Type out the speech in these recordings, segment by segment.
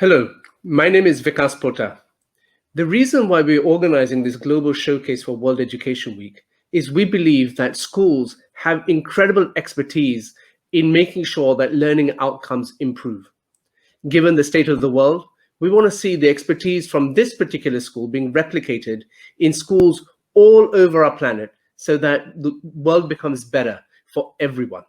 Hello, my name is Vikas Pota. The reason why we're organizing this global showcase for World Education Week is we believe that schools have incredible expertise in making sure that learning outcomes improve. Given the state of the world, we want to see the expertise from this particular school being replicated in schools all over our planet so that the world becomes better for everyone.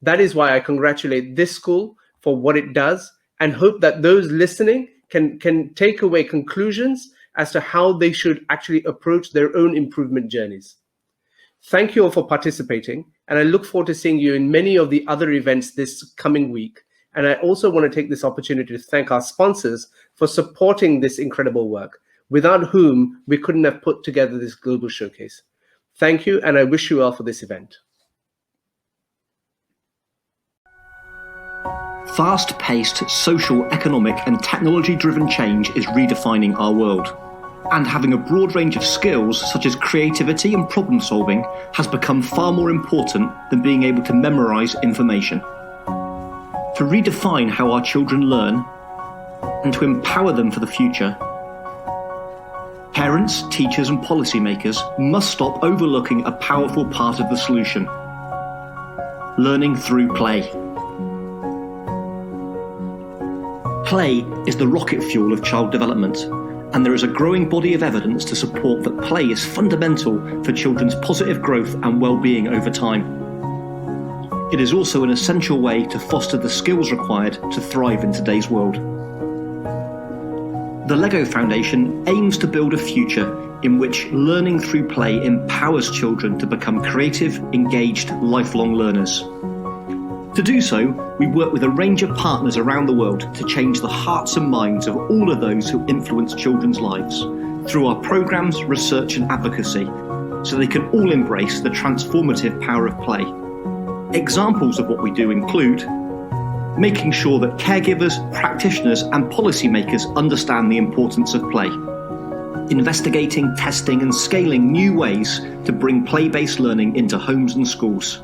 That is why I congratulate this school for what it does and hope that those listening can take away conclusions as to how they should actually approach their own improvement journeys. Thank you all for participating, and I look forward to seeing you in many of the other events this coming week. And I also want to take this opportunity to thank our sponsors for supporting this incredible work, without whom we couldn't have put together this global showcase. Thank you, and I wish you well for this event. Fast-paced social, economic, and technology-driven change is redefining our world. And having a broad range of skills, such as creativity and problem-solving, has become far more important than being able to memorize information. To redefine how our children learn, and to empower them for the future, parents, teachers, and policymakers must stop overlooking a powerful part of the solution: learning through play. Play is the rocket fuel of child development, and there is a growing body of evidence to support that play is fundamental for children's positive growth and well-being over time. It is also an essential way to foster the skills required to thrive in today's world. The LEGO Foundation aims to build a future in which learning through play empowers children to become creative, engaged, lifelong learners. To do so, we work with a range of partners around the world to change the hearts and minds of all of those who influence children's lives through our programs, research, and advocacy, so they can all embrace the transformative power of play. Examples of what we do include making sure that caregivers, practitioners, and policymakers understand the importance of play, investigating, testing, and scaling new ways to bring play-based learning into homes and schools,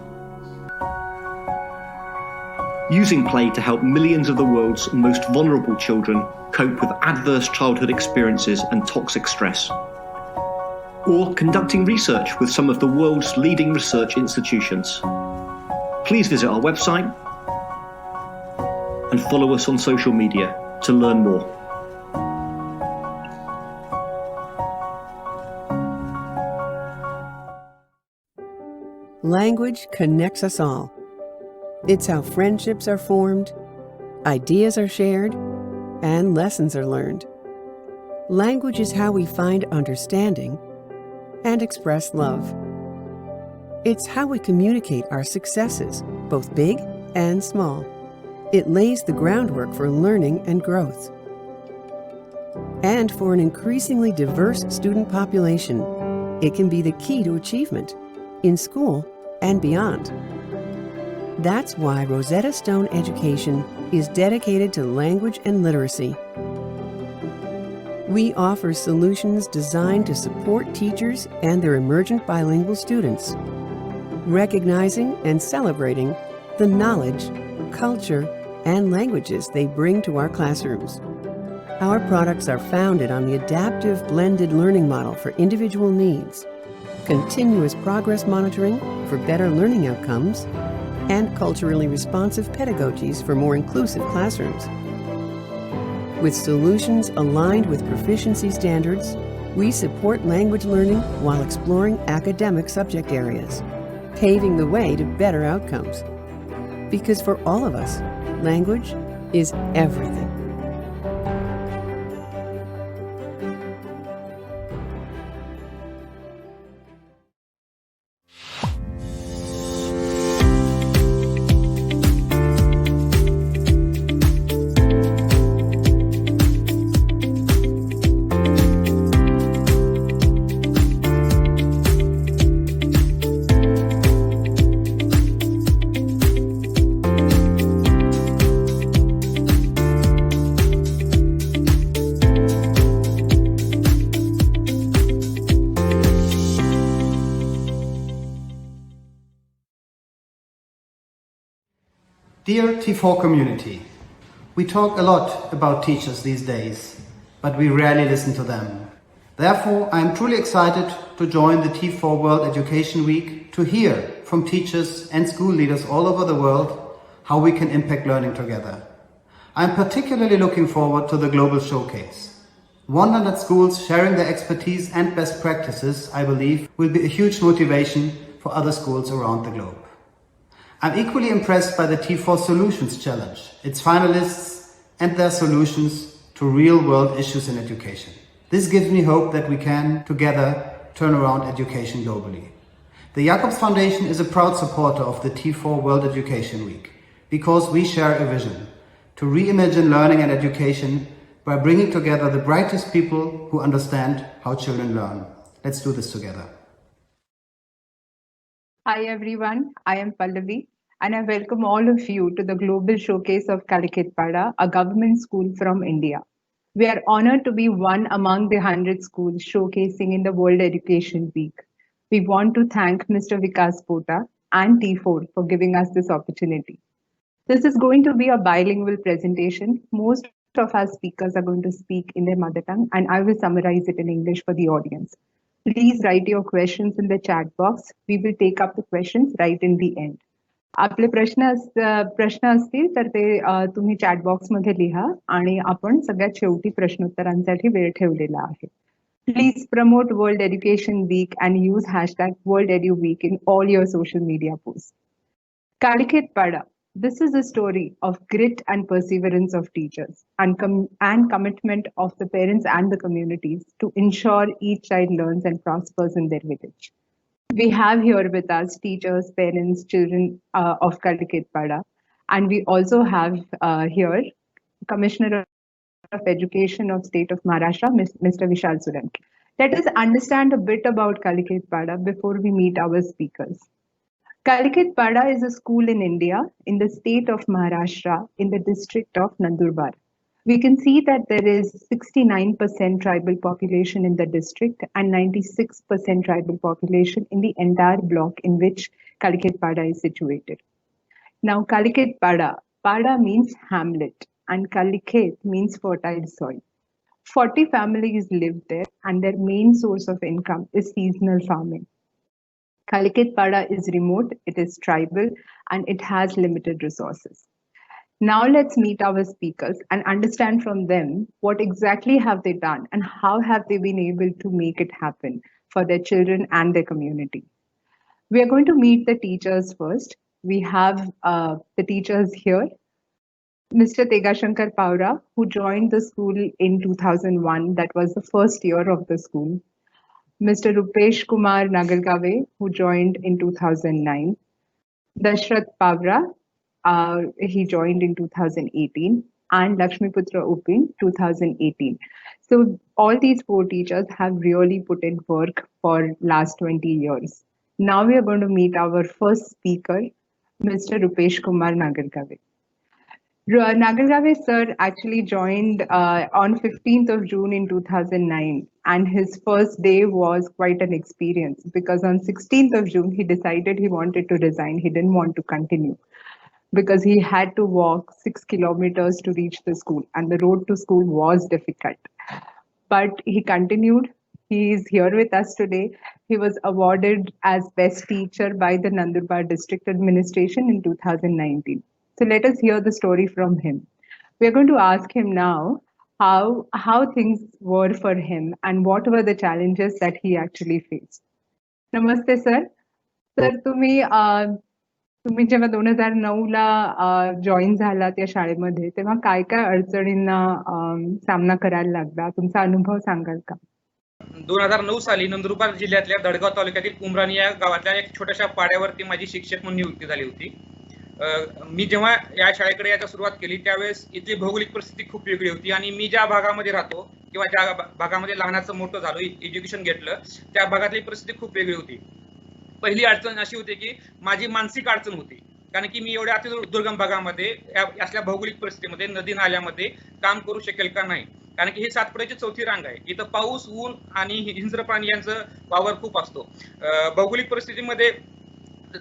using play to help millions of the world's most vulnerable children cope with adverse childhood experiences and toxic stress, or conducting research with some of the world's leading research institutions. Please visit our website and follow us on social media to learn more. Language connects us all. It's how friendships are formed, ideas are shared, and lessons are learned. Language is how we find understanding and express love. It's how we communicate our successes, both big and small. It lays the groundwork for learning and growth. And for an increasingly diverse student population, it can be the key to achievement in school and beyond. That's why Rosetta Stone Education is dedicated to language and literacy. We offer solutions designed to support teachers and their emergent bilingual students, recognizing and celebrating the knowledge, culture, and languages they bring to our classrooms. Our products are founded on the adaptive blended learning model for individual needs, continuous progress monitoring for better learning outcomes, and culturally responsive pedagogies for more inclusive classrooms. With solutions aligned with proficiency standards, we support language learning while exploring academic subject areas, paving the way to better outcomes. Because for all of us, language is everything. Dear T4 community, We talk a lot about teachers these days, but we rarely listen to them. Therefore, I am truly excited to join the T4 World Education Week to hear from teachers and school leaders all over the world how we can impact learning together. I am particularly looking forward to the Global Showcase. 100 schools sharing their expertise and best practices, I believe, will be a huge motivation for other schools around the globe. I'm equally impressed by the T4 Solutions Challenge, its finalists and their solutions to real-world issues in education. This gives me hope that we can, together, turn around education globally. The Jacobs Foundation is a proud supporter of the T4 World Education Week because we share a vision to reimagine learning and education by bringing together the brightest people who understand how children learn. Let's do this together. Hi everyone, I am Pallavi and I welcome all of you to the Global Showcase of Kaliketpada, a government school from India. We are honored to be one among the 100 schools showcasing in the World Education Week. We want to thank Mr. Vikas Pota and T4 for giving us this opportunity. This is going to be a bilingual presentation. Most of our speakers are going to speak in their mother tongue and I will summarize it in English for the audience. Please write your questions in the chat box. We will take up the questions right in the end. आपले प्रश्न असतील तर ते तुम्ही chat box मध्ये लिहा आणि आपण सगळ्यात शेवटी प्रश्नोत्तरांसाठी वेळ ठेवलेला आहे. Please promote World Education Week and use #WorldEduWeek in all your social media posts. Kaliketpada. This is a story of grit and perseverance of teachers and commitment of the parents and the communities to ensure each child learns and prospers in their village. We have here with us teachers, parents, children of Kaliketpada, and we also have here Commissioner of Education of State of Maharashtra, Mr. Vishal Solanki. Let us understand a bit about Kaliketpada before we meet our speakers. Kaliketpada is a school in India, in the state of Maharashtra, in the district of Nandurbar. We can see that there is 69% tribal population in the district and 96% tribal population in the entire block in which Kaliketpada is situated. Now, Kaliketpada, Pada means hamlet and Kaliket means fertile soil. 40 families live there and their main source of income is seasonal farming. Kaliketpada is remote, it is tribal, and it has limited resources. Now let's meet our speakers and understand from them what exactly have they done and how have they been able to make it happen for their children and their community. We are going to meet the teachers first. We have the teachers here. Mr. Tegashankar Paura, who joined the school in 2001, that was the first year of the school. Mr. Rupesh Kumar Nagalgave, who joined in 2009. Dashrath Pavra, he joined in 2018, and Lakshmiputra Upin, 2018. So all these 4 teachers have really put in work for last 20 years. Now we are going to meet our first speaker, Mr. Rupesh Kumar Nagalgave. Nagalgave sir actually joined on 15th of June in 2009, and his first day was quite an experience because on 16th of June he decided he wanted to resign. He didn't want to continue because he had to walk 6 kilometers to reach the school and the road to school was difficult. But he continued. He is here with us today. He was awarded as best teacher by the Nandurbar District Administration in 2019. So let us hear the story from him. We are going to ask him now how things were for him and what were the challenges that he actually faced. Namaste sir. Sir, तुम्ही जेव्हा 2009 ला join झालात या शाळेमध्ये तेव्हा काय काय अडचणींना सामना करायला लागला, तुमचा अनुभव सांगाल का? 2009 साली नंदुरबार जिल्ह्यातल्या दडगाव तालुक्यातील उमराणी या गावातल्या एक छोट्याशा पाड्यावरती माझी शिक्षक म्हणून नियुक्ती झाली होती. मी जेव्हा या शाळेकडे यायला सुरुवात केली त्यावेळेस इथली भौगोलिक परिस्थिती खूप वेगळी होती आणि मी ज्या भागामध्ये राहतो किंवा ज्या भागामध्ये लहानाचं मोठं झालो एज्युकेशन घेतलं त्या भागातली परिस्थिती खूप वेगळी होती. पहिली अडचण अशी होती की माझी मानसिक अडचण होती कारण की मी एवढ्या अति दुर्गम भागामध्ये असल्या भौगोलिक परिस्थितीमध्ये नदी नाल्यामध्ये काम करू शकेल का नाही, कारण की ही सातपुड्याची चौथी रांग आहे. इथं पाऊस, ऊन आणि हिंस्र प्राणी यांचं वावर खूप असतो. भौगोलिक परिस्थितीमध्ये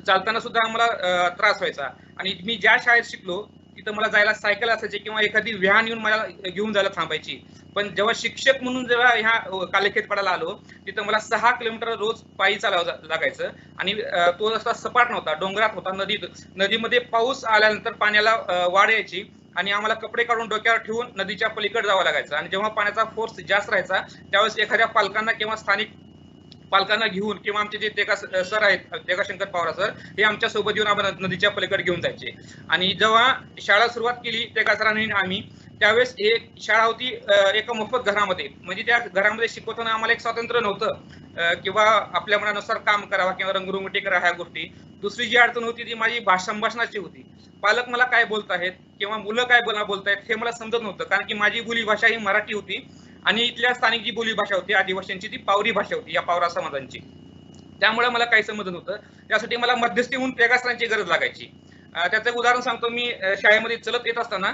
चालताना सुद्धा आम्हाला त्रास व्हायचा आणि मी ज्या शाळेत शिकलो तिथं मला जायला सायकल असायची किंवा एखादी व्हॅन येऊन मला घेऊन जायला थांबायची. पण जेव्हा शिक्षक म्हणून जेव्हा ह्या कालिकेतपाड्याला आलो, तिथं मला 6 किलोमीटर रोज पायी चालावं लागायचं. आणि तो असा सपाट नव्हता, डोंगरात होता. नदीमध्ये पाऊस आल्यानंतर पाण्याला वाढ यायची आणि आम्हाला कपडे काढून डोक्यावर ठेवून नदीच्या पलीकडे जावं लागायचं. आणि जेव्हा पाण्याचा फोर्स जास्त राहायचा त्यावेळेस एखाद्या पालकांना किंवा स्थानिक पालकांना घेऊन किंवा आमचे जे तेगा सर आहेत, तेगा शंकर पवार सर, हे आमच्या सोबत येऊन आम्हाला नदीच्या पलीकडे घेऊन जायचे. आणि जेव्हा शाळा सुरुवात केली तेगा सरांनी आम्ही, त्यावेळेस एक शाळा होती एका मोफत घरामध्ये. म्हणजे त्या घरामध्ये शिकवताना आम्हाला एक स्वातंत्र्य नव्हतं किंवा आपल्या मनानुसार काम करावा किंवा रंगरुंगटी करा ह्या गोष्टी. दुसरी जी अडचण होती ती माझी संभाषणाची होती. पालक मला काय बोलत आहेत किंवा मुलं काय बोलतायत हे मला समजत नव्हतं, कारण की माझी बोलीभाषा ही मराठी होती आणि इथल्या स्थानिक जी बोलीभाषा होती आदिवासींची ती पावरी भाषा होती, या पावरा समाजांची. त्यामुळे मला काही समजत नव्हतं. त्यासाठी मला मध्यस्थी म्हणून तेगा सरांची गरज लागायची. त्याचं एक उदाहरण सांगतो. मी शाळेमध्ये चलत येत असताना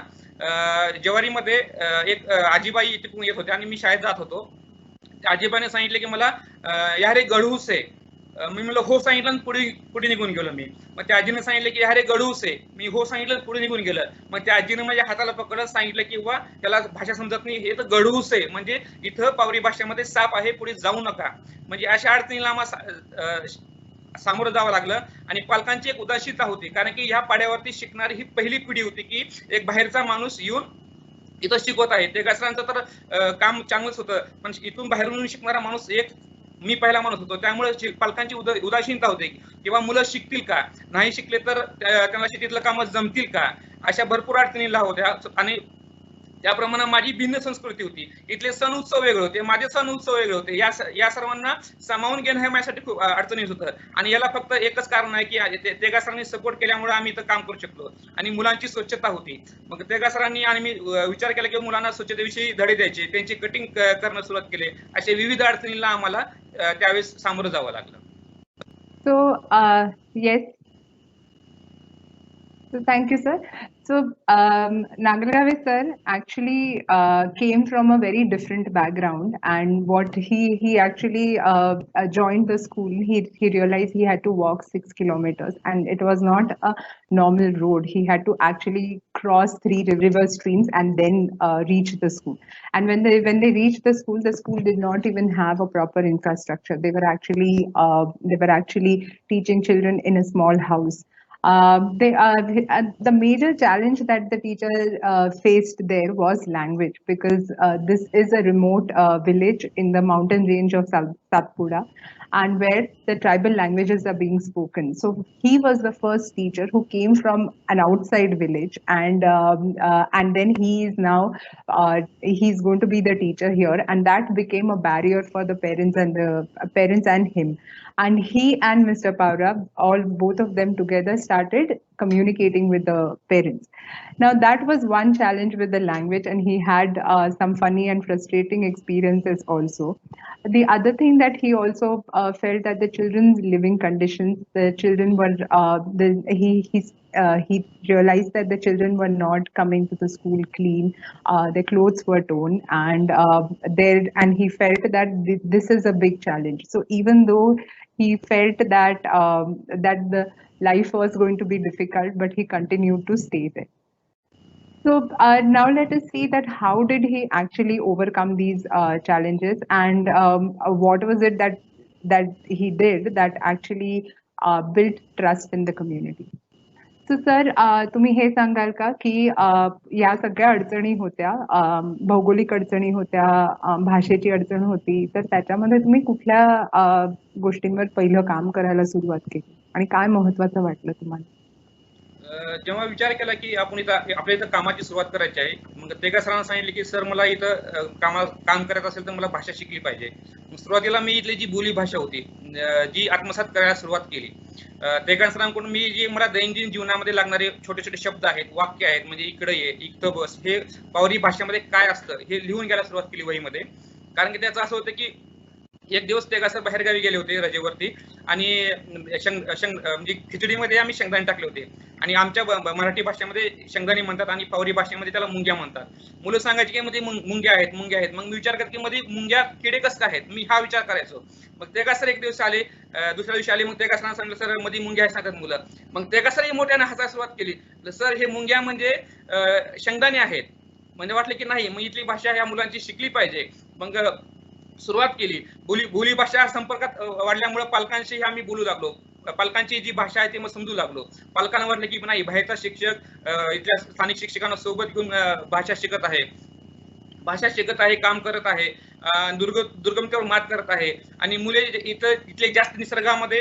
जवारीमध्ये एक आजीबाई तिकडून येत होते आणि मी शाळेत जात होतो. आजीबाईने सांगितले की मला या रे गडूस आहे. मी म्हणलं हो सांगितलं आणि पुढे निघून गेलो मी. मग त्या आजीने सांगितलं की अरे गडूस आहे. मी हो सांगितलं पुढे निघून गेलं. मग त्या आजीने माझ्या हाताला पकडत सांगितलं की वा त्याला भाषा समजत नाही, हे तर गडूस आहे, म्हणजे इथं पावरी भाषेमध्ये साप आहे, पुढे जाऊ नका. म्हणजे अशा अडचणीला आम्हाला सामोरं जावं लागलं. आणि पालकांची एक उदासीनता होती, कारण की ह्या पाड्यावरती शिकणारी ही पहिली पिढी होती की एक बाहेरचा माणूस येऊन इथं शिकवत आहे. ते सरांचं तर काम चांगलंच होतं, पण इथून बाहेरून शिकणारा माणूस एक मी पहिला माणूस होतो. त्यामुळे पालकांची उदासीनता होती किंवा मुलं शिकतील का, नाही शिकले तर त्यांना शेतीतलं काम जमतील का, अशा भरपूर अडचणीला होत्या. आणि त्याप्रमाणे माझी भिन्न संस्कृती होती. इथले सण उत्सव वेगळे होते, माझे सण उत्सव वेगळे होते. या सर्वांना सामावून घेणं हे माझ्यासाठी खूप अडचणीत होतं. आणि याला फक्त एकच कारण आहे की तेगा सरांनी सपोर्ट केल्यामुळे आम्ही इथं काम करू शकलो. आणि मुलांची स्वच्छता होती. मग तेगा सरांनी आणि मी विचार केला की मुलांना स्वच्छतेविषयी धडे द्यायचे, त्यांची कटिंग करणं सुरुवात केले. अशा विविध अडचणींना आम्हाला त्यावेळेस सामोरं जावं लागलं. So, yes. So thank you, sir. So Nagarave sir actually came from a very different background, and what he actually joined the school. He realized he had to walk 6 kilometers, and it was not a normal road. He had to actually cross 3 river streams and then reach the school. And when they reached the school did not even have a proper infrastructure. They were actually teaching children in a small house. The major challenge that the teacher faced there was language, because this is a remote village in the mountain range of Satpura, and where the tribal languages are being spoken. So he was the first teacher who came from an outside village, and then he is now he's going to be the teacher here, and that became a barrier for the parents and him. And he and Mr. Paura, both of them together, started communicating with the parents. Now that was one challenge with the language, and he had some funny and frustrating experiences also. The other thing that he also felt that the children's living conditions, the children were he realized that the children were not coming to the school clean, their clothes were torn, and he felt that this is a big challenge. So even though he felt that the life was going to be difficult, but he continued to stay there. So now let us see that how did he actually overcome these challenges, and what was it that he did that actually built trust in the community. So sir, तुम्ही हे सांगाल का की या सगळ्या अडचणी होत्या, भौगोलिक अडचणी होत्या, भाषेची अडचण होती, तर त्याच्यामध्ये तुम्ही कुठल्या गोष्टींवर पहिलं काम करायला सुरुवात केली आणि काय महत्त्वाचं वाटलं तुम्हाला? जेव्हा विचार केला की आपण इथं आपल्या इथं कामाची सुरुवात करायची आहे, मग तेगा सरांना सांगितले की सर मला इथं काम करायचं असेल तर मला भाषा शिकली पाहिजे. सुरुवातीला मी इथली जी बोली भाषा होती जी आत्मसात करायला सुरुवात केली. तेगा सरांकडून मी जी मला दैनंदिन जीवनामध्ये लागणारे छोटे छोटे शब्द आहेत, वाक्य आहेत, म्हणजे इकडे ये, इथं बस, हे पावरी भाषेमध्ये काय असतं हे लिहून घ्यायला सुरुवात केली वहीमध्ये. कारण की त्याचं असं होतं की एक दिवस तेगा सर बाहेरगावी गेले होते रजेवरती, आणि म्हणजे खिचडीमध्ये आम्ही शेंगदाणे टाकले होते, आणि आमच्या मराठी भाषेमध्ये शेंगदाणे म्हणतात आणि पावरी भाषेमध्ये त्याला मुंग्या म्हणतात. मुलं सांगायची की मध्ये मुंग्या आहेत. मग मी विचार करत की मध्ये मुंग्या किडे कसं काय आहेत, मी हा विचार करायचो. मग तेगा सर एक दिवस आले दुसऱ्या दिवशी आली, मग ते कसं सांगितलं सर मध्ये मुंग्या सांगतात मुलं. मग ते कसं मोठ्याने हसायला सुरुवात केली, सर हे मुंग्या म्हणजे शेंगदाणे आहेत. म्हणजे वाटलं की नाही, मग इथली भाषा ह्या मुलांची शिकली पाहिजे. मग सुरुवात केली. बोली भाषा संपर्कात वाढल्यामुळे पालकांशी आम्ही बोलू लागलो. पालकांची जी भाषा आहे ती मग समजू लागलो. पालकांना वाटलं की नाही, बाहेरचा शिक्षक इथल्या स्थानिक शिक्षकांना सोबत घेऊन भाषा शिकत आहे, काम करत आहे, दुर्गमतेवर मात करत आहे. आणि मुले इथले जास्त निसर्गामध्ये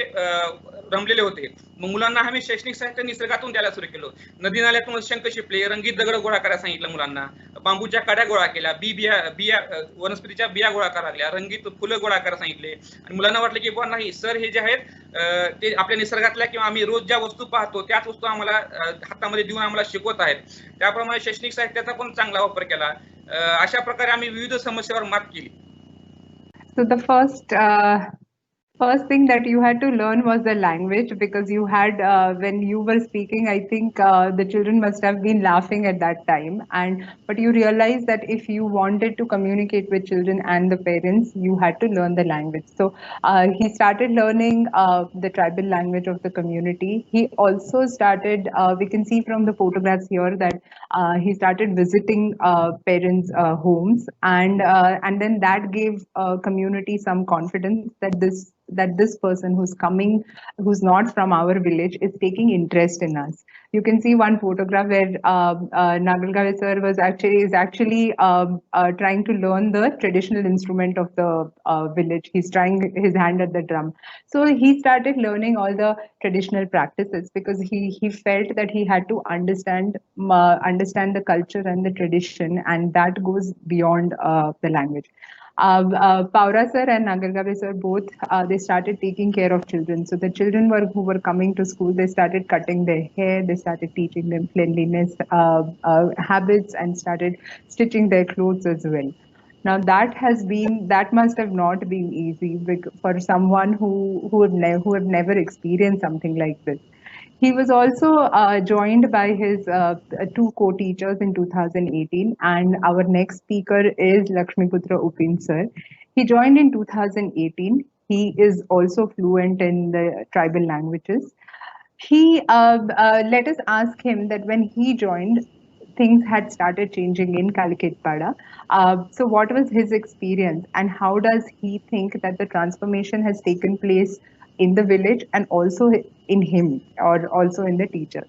रमलेले होते. मग मुलांना आम्ही शैक्षणिक साहित्य निसर्गातून द्यायला सुरू केलं. नदी नाल्यातून शंख शिपले, रंगीत दगड गोळा करायला सांगितलं मुलांना, बांबूच्या काड्या गोळा केल्या, बिया वनस्पतीच्या बिया गोळा करायला लागल्या, रंगीत फुलं गोळा करायला सांगितले. आणि मुलांना वाटलं की बुवा नाही, सर हे जे आहेत ते आपल्या निसर्गातल्या किंवा आम्ही रोज ज्या वस्तू पाहतो त्याच वस्तू आम्हाला हातामध्ये देऊन आम्हाला शिकवत आहेत. त्याप्रमाणे शैक्षणिक साहित्याचा पण चांगला वापर केला. अशा प्रकारे आम्ही विविध समस्यावर मात केली. So the first thing that you had to learn was the language, because you had when you were speaking, I think the children must have been laughing at that time, but you realized that if you wanted to communicate with children and the parents, you had to learn the language. So he started learning the tribal language of the community. He also started, we can see from the photographs here that he started visiting parents' homes, and then that gave community some confidence that this person who's coming, who's not from our village, is taking interest in us. You can see one photograph where Nagalgave sir is actually trying to learn the traditional instrument of the village. He's trying his hand at the drum. So he started learning all the traditional practices because he felt that he had to understand the culture and the tradition, and that goes beyond the language. Paura sir and Nagargave sir both, they started taking care of children. So the children who were coming to school, they started cutting their hair, they started teaching them cleanliness habits, and started stitching their clothes as well. Now that must have not been easy for someone who have never experienced something like this. He was also joined by his two co-teachers in 2018, and our next speaker is Lakshmiputra Upin sir. He joined in 2018. He is also fluent in the tribal languages. Let us ask him that when he joined, things had started changing in Kaliketpada. So what was his experience, and how does he think that the transformation has taken place in the village and also in him, or also in the teachers?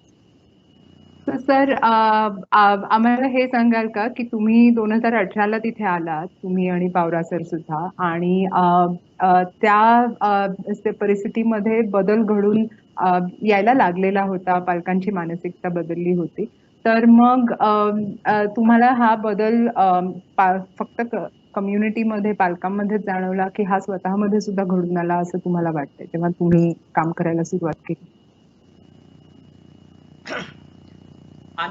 So sir, आम्हाला हे सांगाल का की तुम्ही 2018ला तिथे आलात, तुम्ही आणि Pawara sir सुद्धा, आणि त्या परिस्थितीमध्ये बदल घडून यायला लागलेला होता, पालकांची मानसिकता बदलली होती. तर मग तुम्हाला हा बदल फक्त कम्युनिटीमध्ये, पालकांमध्ये जाणवला की हा स्वतःमध्ये सुद्धा घडून आला असं तुम्हाला वाटतंय तेव्हा तुम्ही काम करायला सुरुवात केली?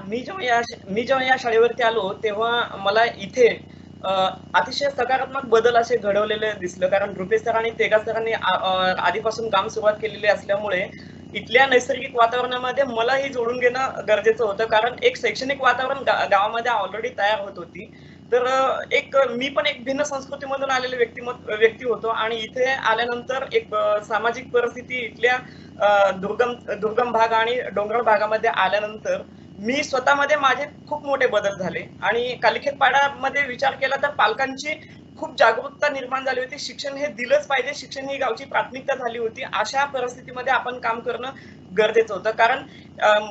मी जेव्हा या शाळेवरती आलो तेव्हा मला इथे अतिशय सकारात्मक बदल असे घडवलेले दिसलं, कारण रुपेश सरांनी, तेगा सरांनी आधीपासून काम सुरुवात केलेली असल्यामुळे इथल्या नैसर्गिक वातावरणामध्ये मलाही जोडून घेणं गरजेचं होतं, कारण एक शैक्षणिक वातावरण गावामध्ये ऑलरेडी तयार होत होती. तर मी पण एक भिन्न संस्कृतीमधून आलेले व्यक्ती होतो, आणि इथे आल्यानंतर एक सामाजिक परिस्थिती इथल्या दुर्गम भाग आणि डोंगराळ भागामध्ये आल्यानंतर मी स्वतःमध्ये माझे खूप मोठे बदल झाले. आणि कालिखेतपाड्यामध्ये विचार केला तर पालकांची खूप जागरूकता निर्माण झाली होती. शिक्षण हे दिलंच पाहिजे, शिक्षण ही गावची प्राथमिकता झाली होती. अशा परिस्थितीमध्ये आपण काम करणं गरजेचं होतं, कारण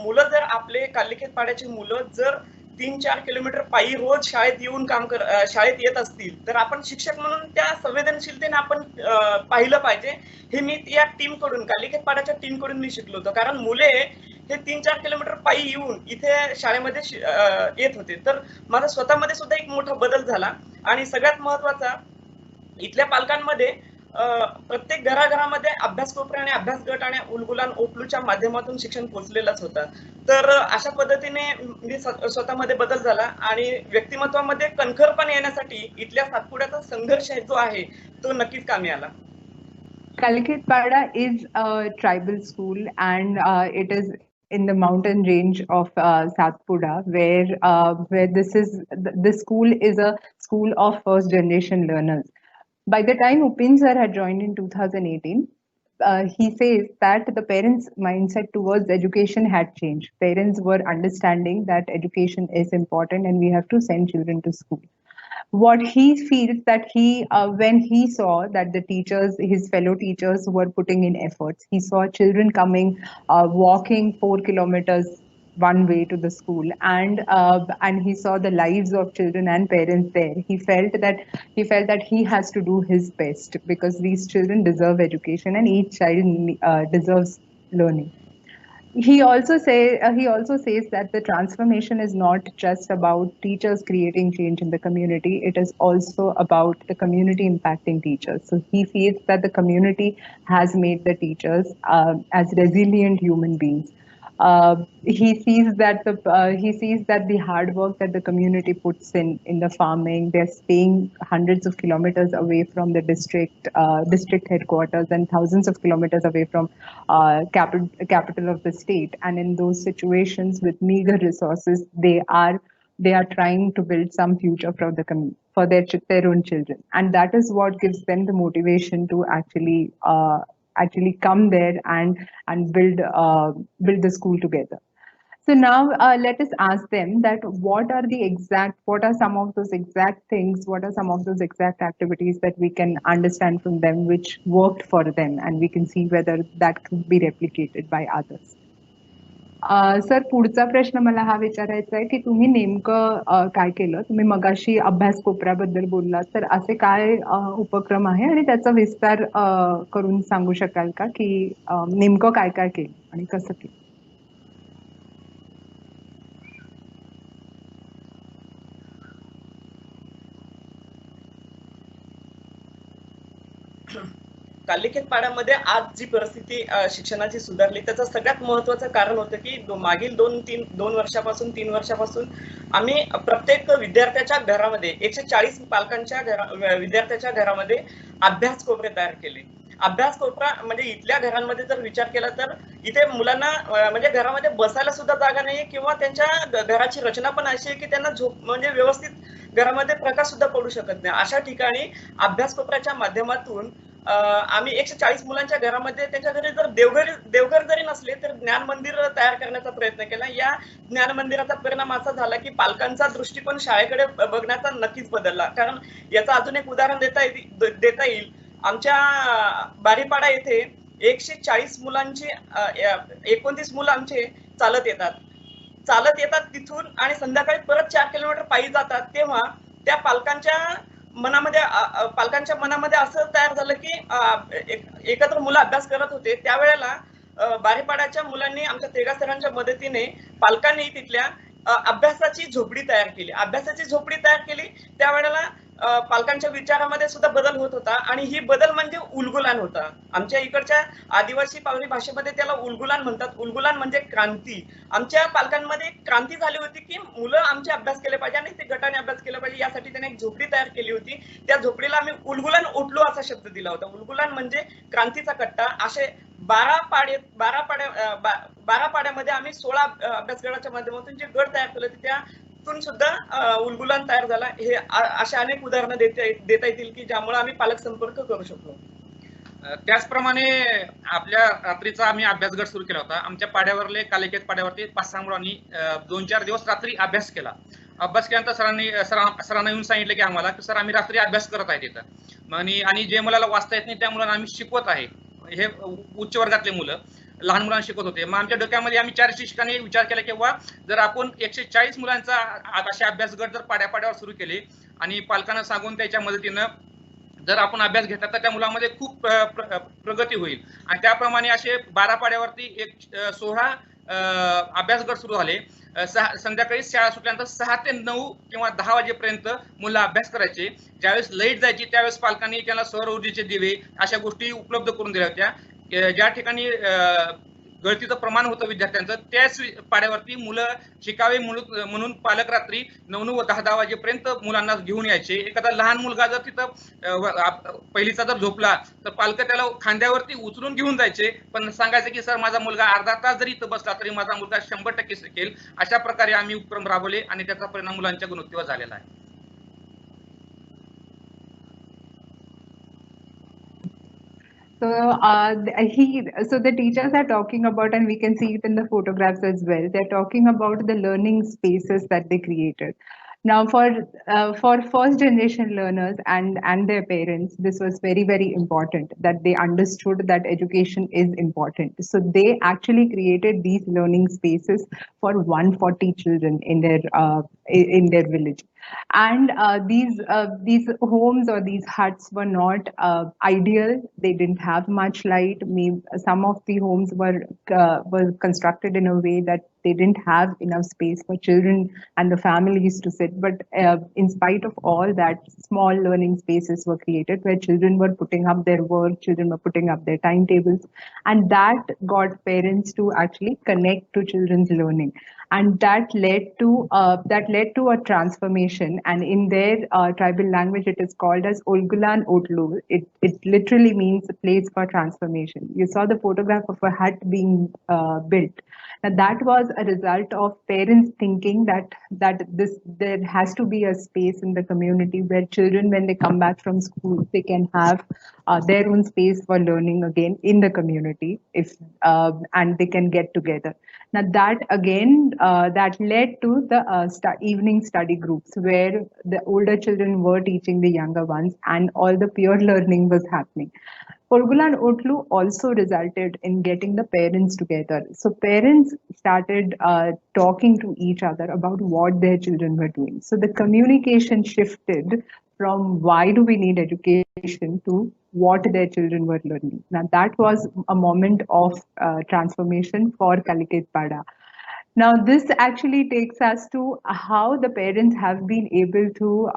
मुलं जर आपले कालिखेतपाड्याची मुलं जर 3-4 किलोमीटर पायी रोज शाळेत येत असतील तर आपण शिक्षक म्हणून त्या संवेदनशीलतेने आपण पाहिलं पाहिजे. हे मी या टीमकडून, कालिखेतपाड्याच्या टीमकडून मी शिकलो होतो, कारण मुले हे 3-4 किलोमीटर पायी येऊन इथे शाळेमध्ये येत होते. तर माझा स्वतःमध्ये सुद्धा एक मोठा बदल झाला. आणि सगळ्यात महत्वाचा, इथल्या पालकांमध्ये प्रत्येक घराघरामध्ये अभ्यास कोपरे आणि अभ्यास गट आणि उलगुलान ओपलूच्या माध्यमातून शिक्षण पोहोचलेलंच होतं. तर अशा पद्धतीने मी स्वतःमध्ये बदल झाला, आणि व्यक्तिमत्वामध्ये कणखरपण येण्यासाठी इथल्या सातपुड्याचा संघर्ष जो आहे तो नक्कीच कामी आला. Kalikhetpada is a tribal school, and it is in the mountain range of Satpura, where this school is a school of first generation learners. By the time Upin sir had joined in 2018, he says that the parents' mindset towards education had changed. Parents were understanding that education is important and we have to send children to school. What he feels that when he saw that the teachers, his fellow teachers, were putting in efforts, he saw children coming, walking 4 kilometers one way to the school, and he saw the lives of children and parents there. He felt that he has to do his best because these children deserve education and each child deserves learning. He also says that the transformation is not just about teachers creating change in the community, it is also about the community impacting teachers. So he feels that the community has made the teachers as resilient human beings. He sees that the hard work that the community puts in the farming, they're staying hundreds of kilometers away from the district headquarters and thousands of kilometers away from capital of the state. And in those situations with meager resources, they are trying to build some future for their own children, and that is what gives them the motivation to actually come there and build the school together. So now let us ask them that what are some of those exact things, what are some of those exact activities that we can understand from them which worked for them, and we can see whether that could be replicated by others. Sir, पुढचा प्रश्न मला हा विचारायचा आहे की तुम्ही नेमकं काय केलं? तुम्ही मगाशी अभ्यास कोपऱ्याबद्दल बोललात, तर असे काय उपक्रम आहे आणि त्याचा विस्तार करून सांगू शकाल का की नेमकं काय काय केलं आणि कसं केलं? कालिकेत पाड्यामध्ये आज जी परिस्थिती शिक्षणाची सुधारली त्याचं सगळ्यात महत्त्वाचं कारण होतं की मागील 2 वर्षापासून 3 वर्षापासून आम्ही प्रत्येक विद्यार्थ्याच्या घरामध्ये 140 विद्यार्थ्याच्या घरामध्ये अभ्यास कोपरे तयार केले. अभ्यास कोपरा म्हणजे इथल्या घरांमध्ये जर विचार केला तर इथे मुलांना म्हणजे घरामध्ये बसायला सुद्धा जागा नाही किंवा त्यांच्या घराची रचना पण अशी आहे की त्यांना झोप म्हणजे व्यवस्थित घरामध्ये प्रकाश सुद्धा पडू शकत नाही. अशा ठिकाणी अभ्यास कोपऱ्याच्या माध्यमातून आम्ही 140 मुलांच्या घरामध्ये त्यांच्या घरी जर देवघर जरी नसले तर ज्ञान मंदिर तयार करण्याचा प्रयत्न केला. या ज्ञान मंदिराचा परिणाम असा झाला की पालकांचा दृष्टिकोन शाळेकडे बघण्याचा नक्कीच बदलला. कारण याचं अजून एक उदाहरण देता येईल. आमच्या बारीपाडा येथे 140 मुलांचे 29 मुलं आमचे चालत येतात तिथून आणि संध्याकाळी परत 4 किलोमीटर पायी जातात. तेव्हा त्या पालकांच्या मनामध्ये असं तयार झालं की एकत्र मुलं अभ्यास करत होते. त्यावेळेला बारीपाड्याच्या मुलांनी आमच्या तेगा सरांच्या मदतीने पालकांनी तिथल्या अभ्यासाची झोपडी तयार केली. त्यावेळेला पालकांच्या विचारामध्ये सुद्धा बदल होत होता आणि ही बदल म्हणजे उलगुलान होता. आमच्या इकडच्या आदिवासी पावरी भाषेमध्ये त्याला उलगुलान म्हणतात. उलगुलान म्हणजे क्रांती. आमच्या पालकांमध्ये क्रांती झाली होती की मुलं आमचे अभ्यास केले पाहिजे आणि ते गटाने अभ्यास केला पाहिजे यासाठी त्याने एक झोपडी तयार केली होती. त्या झोपडीला आम्ही उलगुलान उठलो असा शब्द दिला होता. उलगुलान म्हणजे क्रांतीचा कट्टा. असे 12 पाड्यामध्ये आम्ही 16 अभ्यासगटाच्या माध्यमातून जे गट तयार केले त्यातून सुद्धा उलगुलान तयार झाला. हे अशा अनेक उदाहरणं देता येतील की ज्यामुळे आम्ही पालक संपर्क करू शकलो. त्याचप्रमाणे आपल्या रात्रीचा आम्ही अभ्यास गट सुरू केला होता. आमच्या पाड्यावरले कालिकेत पाड्यावरती 5-6 मुलांनी 2-4 दिवस रात्री अभ्यास केला. अभ्यास केल्यानंतर सरांना येऊन सांगितलं की आम्हाला की सर आम्ही रात्री अभ्यास करत आहे तिथं आणि जे मुलाला वाचता येत नाही त्या मुलांना आम्ही शिकवत आहे. हे उच्च वर्गातले मुलं लहान मुलांना शिकवत होते. मग आमच्या डोक्यामध्ये आम्ही 4 शिक्षकांनी विचार केला की जर आपण 140 मुलांचा असे अभ्यास गट जर पाड्यावर सुरू केले आणि पालकांना सांगून त्याच्या मदतीनं जर आपण अभ्यास घेतला तर त्या मुलांमध्ये खूप प्रगती होईल. आणि त्याप्रमाणे असे 12 पाड्यावरती 16 अभ्यास गट सुरू झाले. संध्याकाळी शाळा सुटल्यानंतर 6 ते 9 किंवा 10 वाजेपर्यंत मुलं अभ्यास करायचे. ज्यावेळेस लाईट जायची त्यावेळेस पालकांनी त्यांना सौर ऊर्जेचे दिवे अशा गोष्टी उपलब्ध करून दिल्या होत्या. ज्या ठिकाणी गळतीचं प्रमाण होतं विद्यार्थ्यांचं त्याच पाड्यावरती मुलं शिकावे म्हणून पालक रात्री 9 व 10 वाजेपर्यंत मुलांना घेऊन यायचे. एखादा लहान मुलगा जर तिथं पहिलीचा जर झोपला तर पालक त्याला खांद्यावरती उचलून घेऊन जायचे. पण सांगायचं की सर माझा मुलगा अर्धा तास जरी इथं बसला तरी माझा मुलगा 100% शिकेल. अशा प्रकारे आम्ही उपक्रम राबवले आणि त्याचा परिणाम मुलांच्या गुणवत्तेवर झालेला आहे. So the teachers are talking about, and we can see it in the photographs as well. They're talking about the learning spaces that they created. Now, for first generation learners and their parents, this was very important that they understood that education is important. So they actually created these learning spaces for 140 children in their village. And these homes or these huts were not ideal. They didn't have much light. Maybe some of the homes were constructed in a way that they didn't have enough space for children and the families to sit. But in spite of all that, small learning spaces were created where children were putting up their work, children were putting up their timetables, and that got parents to actually connect to children's learning. And that led to a transformation. And in their tribal language, it is called as Olgulan Otlu. It literally means a place for transformation. You saw the photograph of a hut being built. Now that was a result of parents thinking that there has to be a space in the community where children, when they come back from school, they can have their own space for learning again in the community, and they can get together. Now that again, that led to the evening study groups where the older children were teaching the younger ones and all the peer learning was happening. Olgulan Otlu also resulted in getting the parents together. So parents started talking to each other about what their children were doing. So the communication shifted from why do we need education to what their children were learning. Now that was a moment of transformation for Kalikhet Pada. Now this actually takes us to how the parents have been able to,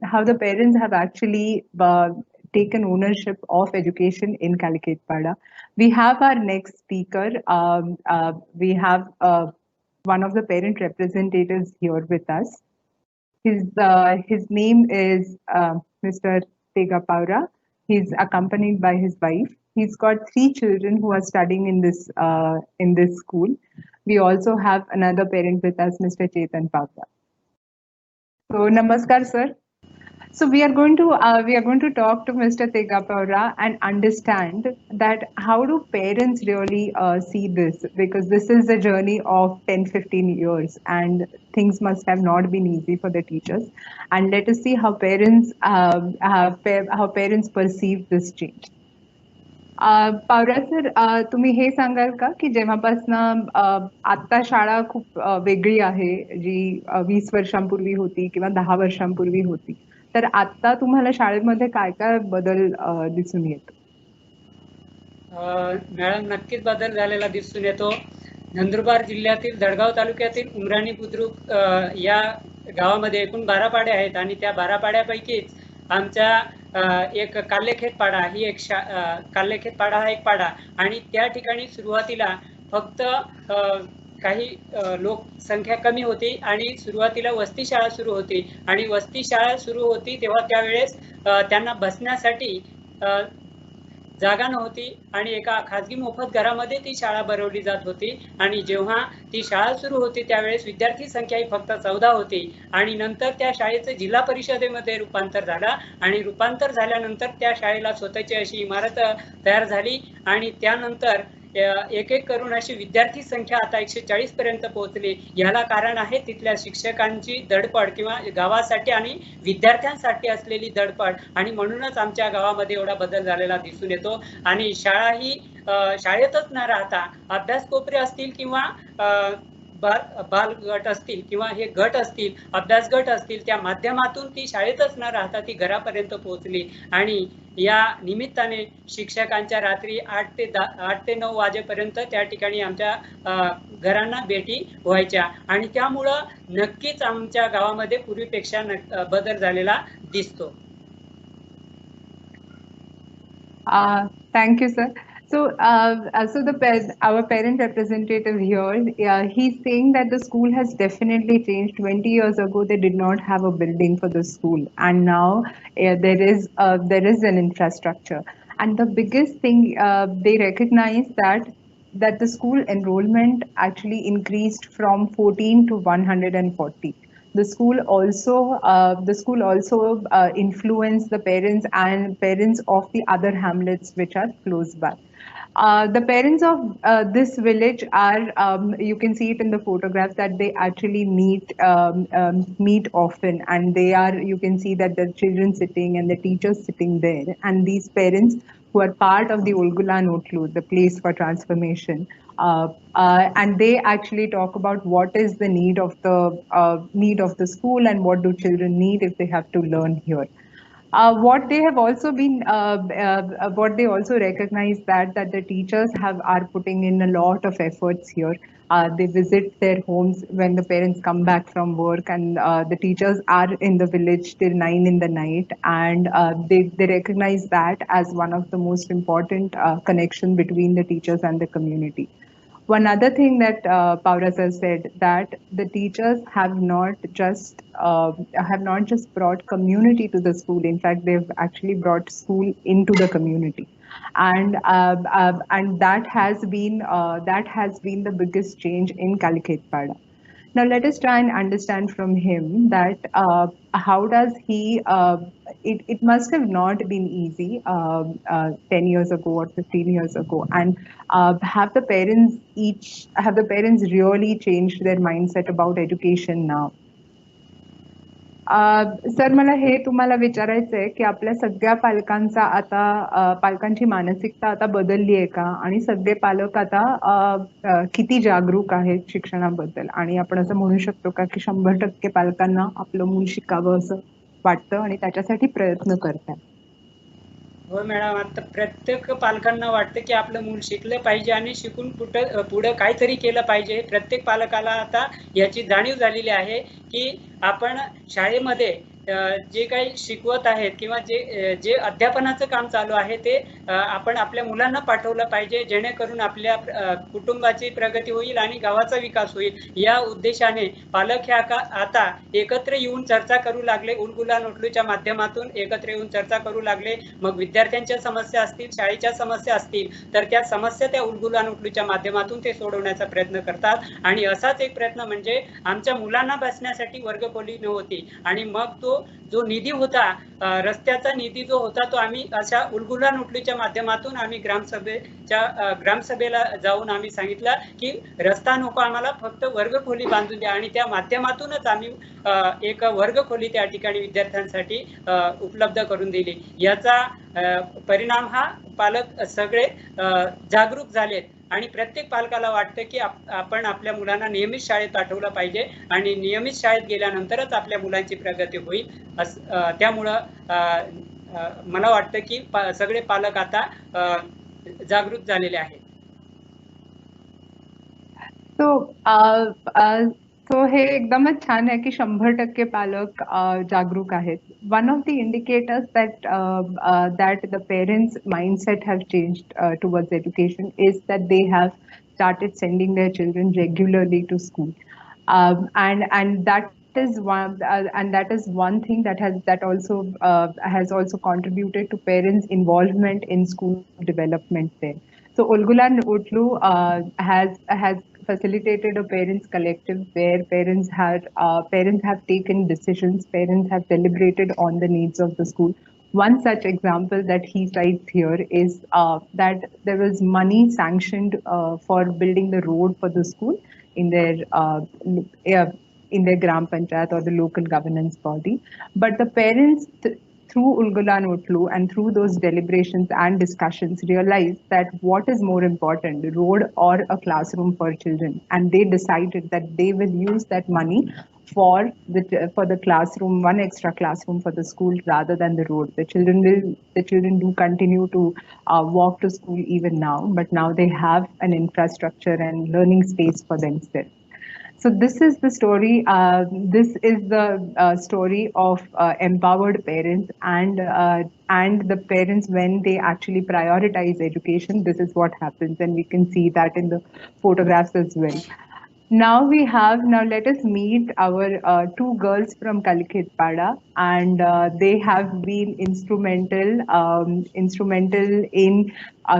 how the parents have actually taken ownership of education in Kalikhet Pada. We have our next speaker. We have one of the parent representatives here with us. His name is Mr. Tega Paura. He's accompanied by his wife. He's got 3 children who are studying in this school. We also have another parent with us, Mr. Chetan Paura. So, namaskar, sir. So we are going to talk to Mr. Tega Paura and understand that how do parents really see this, because this is a journey of 10-15 years and things must have not been easy for the teachers. And let us see how parents perceive this change. Pawara sir, तुम्ही हे सांगाल का की जेव्हापासून आता शाळा खूप वेगळी आहे, जी 20 वर्षांपूर्वी होती किंवा 10 वर्षांपूर्वी होती, तर आता तुम्हाला शाळेमध्ये काय काय बदल दिसून येतो? मॅडम, नक्कीच बदल झालेला दिसून येतो. नंदुरबार जिल्ह्यातील दडगाव तालुक्यातील उमराणी बुद्रुक या गावामध्ये एकूण 12 पाड्या आहेत आणि त्या 12 पाड्यापैकीच आमच्या एक काल्लेखेत पाडा ही एक काल्लेखेत पाडा हा एक पाडा आणि त्या ठिकाणी सुरुवातीला फक्त काही लोकसंख्या कमी होती आणि सुरुवातीला वस्ती शाळा सुरू होती आणि वस्ती शाळा सुरू होती तेव्हा त्यावेळेस त्यांना बसण्यासाठी जागा नव्हती आणि एका खाजगी मोफत घरामध्ये ती शाळा भरवली जात होती. आणि जेव्हा ती शाळा सुरू होती त्यावेळेस विद्यार्थी संख्या ही फक्त 14 होती आणि नंतर त्या शाळेचं जिल्हा परिषदेमध्ये रूपांतर झालं आणि रूपांतर झाल्यानंतर त्या शाळेला स्वतःची अशी इमारत तयार झाली आणि त्यानंतर एक एक करून अशी विद्यार्थी संख्या आता 140 पर्यंत पोहोचली. याला कारण आहे तिथल्या शिक्षकांची धडपड किंवा गावासाठी आणि विद्यार्थ्यांसाठी असलेली धडपड आणि म्हणूनच आमच्या गावामध्ये एवढा बदल झालेला दिसून येतो. आणि शाळा ही शाळेतच न राहता अभ्यास कोपरे असतील किंवा बाल गट असतील किंवा हे गट असतील, अभ्यास गट असतील, त्या माध्यमातून ती शाळेतच न राहता ती घरापर्यंत पोहोचली. आणि या निमित्ताने शिक्षकांच्या रात्री 8 ते 9 वाजेपर्यंत त्या ठिकाणी आमच्या घरांना भेटी व्हायच्या आणि त्यामुळं नक्कीच आमच्या गावामध्ये पूर्वीपेक्षा बदल झालेला दिसतो. Thank you sir. So our parent representative here, he's saying that the school has definitely changed. 20 years ago, they did not have a building for the school, and now there is an infrastructure. And the biggest thing, they recognize that the school enrollment actually increased from 14 to 140. The school also influence the parents and parents of the other hamlets which are close by. The parents of this village are, you can see it in the photographs, that they actually meet often, and you can see that the children sitting and the teachers sitting there, and these parents who are part of the Ulgulan Otlu, the place for transformation, and they actually talk about what is the need of the school and what do children need if they have to learn here. What they have also been, what they also recognize that the teachers are putting in a lot of efforts here. They visit their homes when the parents come back from work, and the teachers are in the village till 9 in the night, and they recognize that as one of the most important connection between the teachers and the community. One other thing that Pauras has said, that the teachers have not just brought community to the school. In fact, they've actually brought school into the community, and that has been the biggest change in Kalikhetpada. Now let us try and understand from him that how does he, it must have not been easy 10 years ago or 15 years ago, and have the parents really changed their mindset about education now? Sir, मला हे तुम्हाला विचारायचं आहे की आपल्या सगळ्या पालकांची मानसिकता आता बदलली आहे का, आणि सगळे पालक आता किती जागरूक आहेत शिक्षणाबद्दल, आणि आपण असं म्हणू शकतो का की 100% पालकांना आपलं मूल शिकावं असं वाटतं आणि त्याच्यासाठी प्रयत्न करतात? हो मॅडम, आता प्रत्येक पालकांना वाटतं की आपलं मूल शिकलं पाहिजे आणि शिकून पुढं काहीतरी केलं पाहिजे. प्रत्येक पालकाला आता याची जाणीव झालेली आहे की आपण शाळेमध्ये जे काही शिकवत आहेत किंवा जे अध्यापनाचं काम चालू आहे ते आपण आपल्या मुलांना पाठवलं पाहिजे, जेणेकरून आपल्या कुटुंबाची प्रगती होईल आणि गावाचा विकास होईल. या उद्देशाने पालक हे आता एकत्र येऊन चर्चा करू लागले. उलगुलान ओटलूच्या माध्यमातून एकत्र येऊन चर्चा करू लागले. मग विद्यार्थ्यांच्या समस्या असतील, शाळेच्या समस्या असतील, तर त्या समस्या त्या उलगुलान ओटलूच्या माध्यमातून ते सोडवण्याचा प्रयत्न करतात. आणि असाच एक प्रयत्न म्हणजे आमच्या मुलांना बसण्यासाठी वर्गखोली नव्हती, आणि मग जो निधी होता, रस्त्याचा निधी जो होता, तो आम्ही अशा उलगुलान ओटलूच्या माध्यमातून आम्ही ग्रामसभेला जाऊन आम्ही सांगितलं की रस्ता नको, आम्हाला फक्त वर्गखोली बांधून द्या, आणि त्या माध्यमातूनच आम्ही एक वर्गखोली त्या ठिकाणी विद्यार्थ्यांसाठी उपलब्ध करून दिली. याचा परिणाम हा पालक सगळे जागरूक झालेत, आणि प्रत्येक पालकाला वाटतं की आपण आपल्या मुलांना नियमित शाळेत पाठवलं पाहिजे, आणि नियमित शाळेत गेल्यानंतरच आपल्या मुलांची प्रगती होईल. त्यामुळं मला वाटतं की सगळे पालक आता जागृत झालेले आहेत. सो हे एकदमच छान आहे की 100% पालक जागरूक आहेत. One of the indicators that the parents' mindset have changed towards education is that they have started sending their children regularly to school, and that is one thing that has also contributed to parents' involvement in school development there. So Ulgulan Otlu has facilitated a parents collective where parents have taken decisions, parents have deliberated on the needs of the school. One such example that he cites here is that there was money sanctioned for building the road for the school in their Gram Panchayat or the local governance body, but the parents through Ulgulan Otlu and through those deliberations and discussions realized that what is more important, the road or a classroom for children, and they decided that they will use that money for the classroom, one extra classroom for the school rather than the road. The children do continue to walk to school even now, but now they have an infrastructure and learning space for themselves. So this is the story. This is the story of empowered parents and the parents when they actually prioritize education. This is what happens, and we can see that in the photographs as well. Now let us meet our two girls from Kalikhetpada, and they have been instrumental in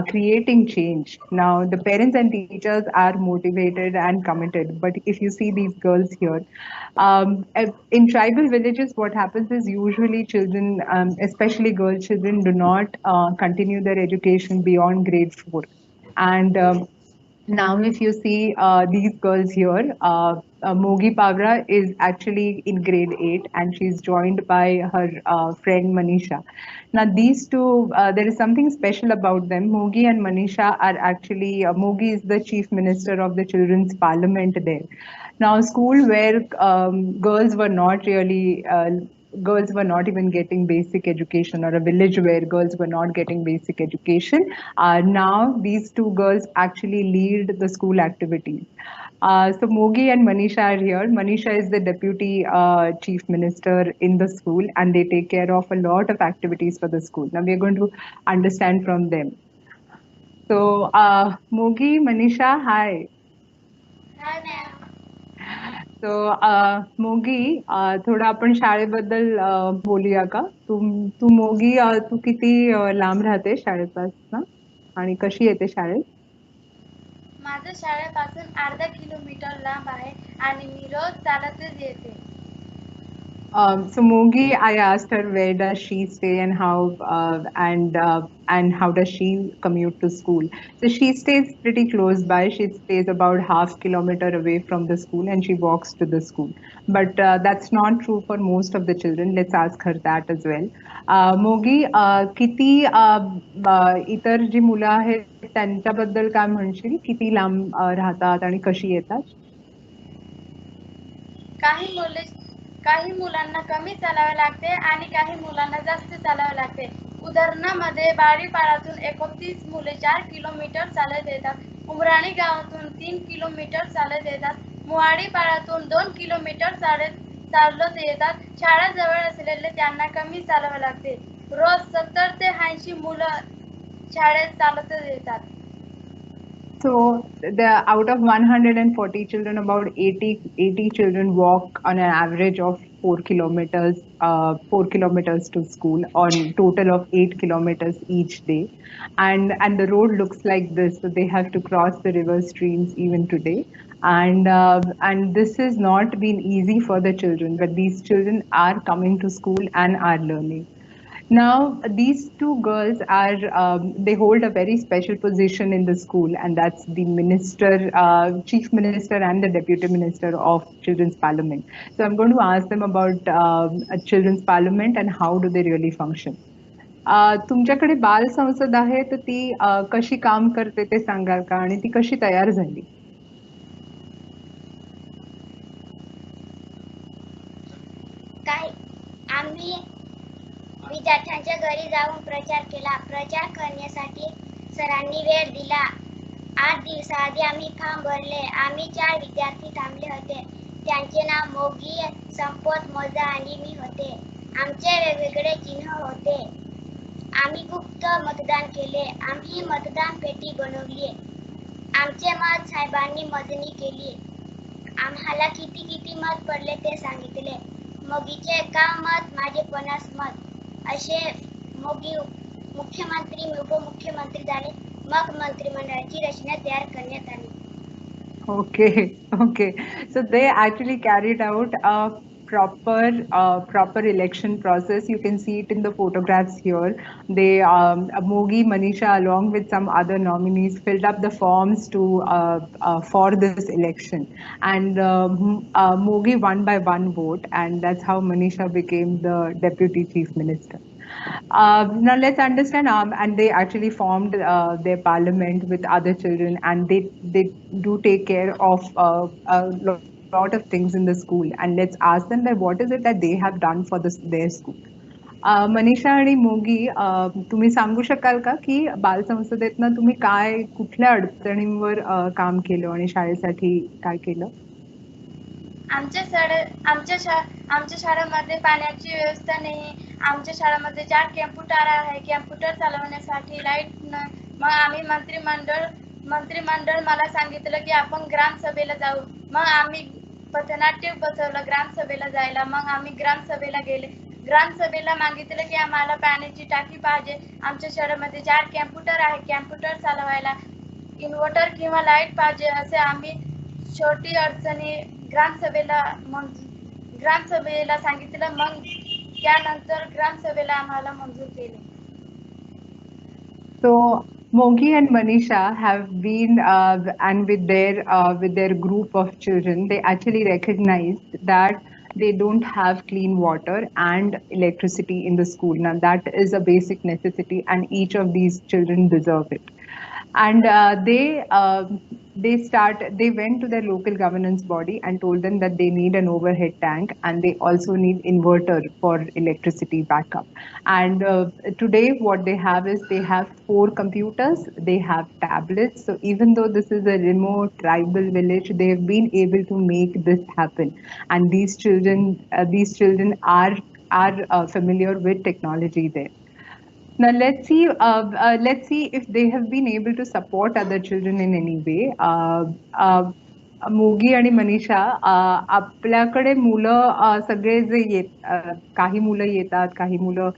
creating change. Now, the parents and teachers are motivated and committed, but if you see these girls here, in tribal villages, what happens is usually children, especially girl children, do not continue their education beyond grade 4. And now, if you see these girls here, Mogi Pavra is actually in grade 8 and she's joined by her friend Manisha. Now, these two, there is something special about them. Mogi and Manisha are actually, Mogi is the chief minister of the Children's Parliament there. Now, school where girls were not even getting basic education, or a village where girls were not getting basic education. Now these two girls actually lead the school activities. So Mogi and Manisha are here. Manisha is the deputy chief minister in the school, and they take care of a lot of activities for the school. Now we are going to understand from them. So Mogi, Manisha, hi. Hi, ma'am. So मोगी थोडं आपण शाळेबद्दल बोलूया का? तू मोगी तू किती लांब राहते शाळेपासून आणि कशी येते शाळेत? माझं शाळेपासून अर्धा किलोमीटर लांब आहे आणि मी रोज चालतच येते. So Mogi, I asked her where does she stay and how does she commute to school. So she stays pretty close by. She stays about half kilometer away from the school and she walks to the school. But that's not true for most of the children. Let's ask her that as well. Mogi, किती इतर जी मुलं आहेत त्यांच्याबद्दल काय म्हणशील? किती लांब राहतात आणि कशी येतात? काही मुलांना कमी चालावे लागते आणि काही मुलांना जास्त चालावे लागते. उदाहरणामध्ये बारीपाड्यातून 29 मुले 4 किलोमीटर चालत येतात. उमराणी गावातून 3 किलोमीटर चालत येतात. मुवाडीपाड्यातून 2 किलोमीटर चालत येतात. शाळा जवळ असलेले त्यांना कमी चालावे लागते. रोज 70 ते 80 मुलं शाळेत चालतच येतात. So out of 140 children, about 80 children walk on an average of 4 kilometers to school, on total of 8 kilometers each day. And the road looks like this. So they have to cross the river streams even today. And this has not been easy for the children, but these children are coming to school and are learning. Now, these two girls they hold a very special position in the school, and that's the chief minister and the deputy minister of Children's Parliament. So I'm going to ask them about Children's Parliament and how do they really function. तुमच्याकडे बाल संसद आहे, तर ती कशी काम करते ते सांगाल का, आणि ती कशी तयार झाली? आम्ही विद्यार्थ्यांच्या घरी जाऊन प्रचार केला. प्रचार करण्यासाठी सरांनी वेळ दिला. 8 दिवसाआधी आम्ही फॉर्म भरले. आम्ही 4 विद्यार्थी थांबले होते. त्यांचे नाव मोगी, संपत, मोजा आणि मी होते. आमचे वेगवेगळे चिन्ह होते. आम्ही गुप्त मतदान केले. आम्ही मतदान पेटी बनवली. आमचे मत साहेबांनी मोजणी केली. आम्हाला किती मत पडले ते सांगितले. मोगीचे 51 मत, माझे 50 मत. असे मोगी मुख्यमंत्री, उपमुख्यमंत्री झाले. मग मंत्रिमंडळाची रचना तयार करण्यात आली. Okay. So they actually carried out a proper election process. You can see it in the photographs here. They Mogi, Manisha, along with some other nominees, filled up the forms for this election, and Mogi won by 1 vote, and that's how Manisha became the deputy chief minister. Now let's understand, and they actually formed their parliament with other children, and they do take care of a lot of things in the school. And let's ask them that what is it that they have done for their school. Manisha आणि मोगी, तुम्ही सांगू शकाल का की बाल संसदेतनं तुम्ही कुठल्या अडचणींवर काम केलं आणि शाळेसाठी काय केलं? आमच्या शाळेमध्ये पाण्याची व्यवस्था नाही. आमच्या शाळेमध्ये 4 कॅम्प्युटर आहे. कॅम्प्युटर चालवण्यासाठी लाईट मग आम्ही मंत्रिमंडळ मला सांगितलं की आपण ग्रामसभेला जाऊ. मग आम्ही पथनाट्य बसवलं ग्रामसभेला जायला. मग आम्ही ग्रामसभेला गेले. ग्रामसभेला मागितलं की आम्हाला पाण्याची टाकी पाहिजे. आमच्या शहरामध्ये 4 कॅम्प्युटर आहे. कॅम्प्युटर चालवायला इन्व्हर्टर किंवा लाईट पाहिजे असे आम्ही छोटी अडचणी ग्रामसभेला सांगितलं. मग त्यानंतर ग्रामसभेला आम्हाला मंजूर केले. So Mogi and Manisha have been, and with their group of children, they actually recognized that they don't have clean water and electricity in the school. Now that is a basic necessity, and each of these children deserve it. And they went to their local governance body and told them that they need an overhead tank and they also need inverter for electricity backup. And today what they have is they have 4 computers, they have tablets. So even though this is a remote tribal village, they have been able to make this happen. And these children are familiar with technology there. Now let's see if they have been able to support other children in any way. मोगी आणि मनीषा, आपल्याकडे मुलं सगळे जे काही मुलं येतात, काही मुलं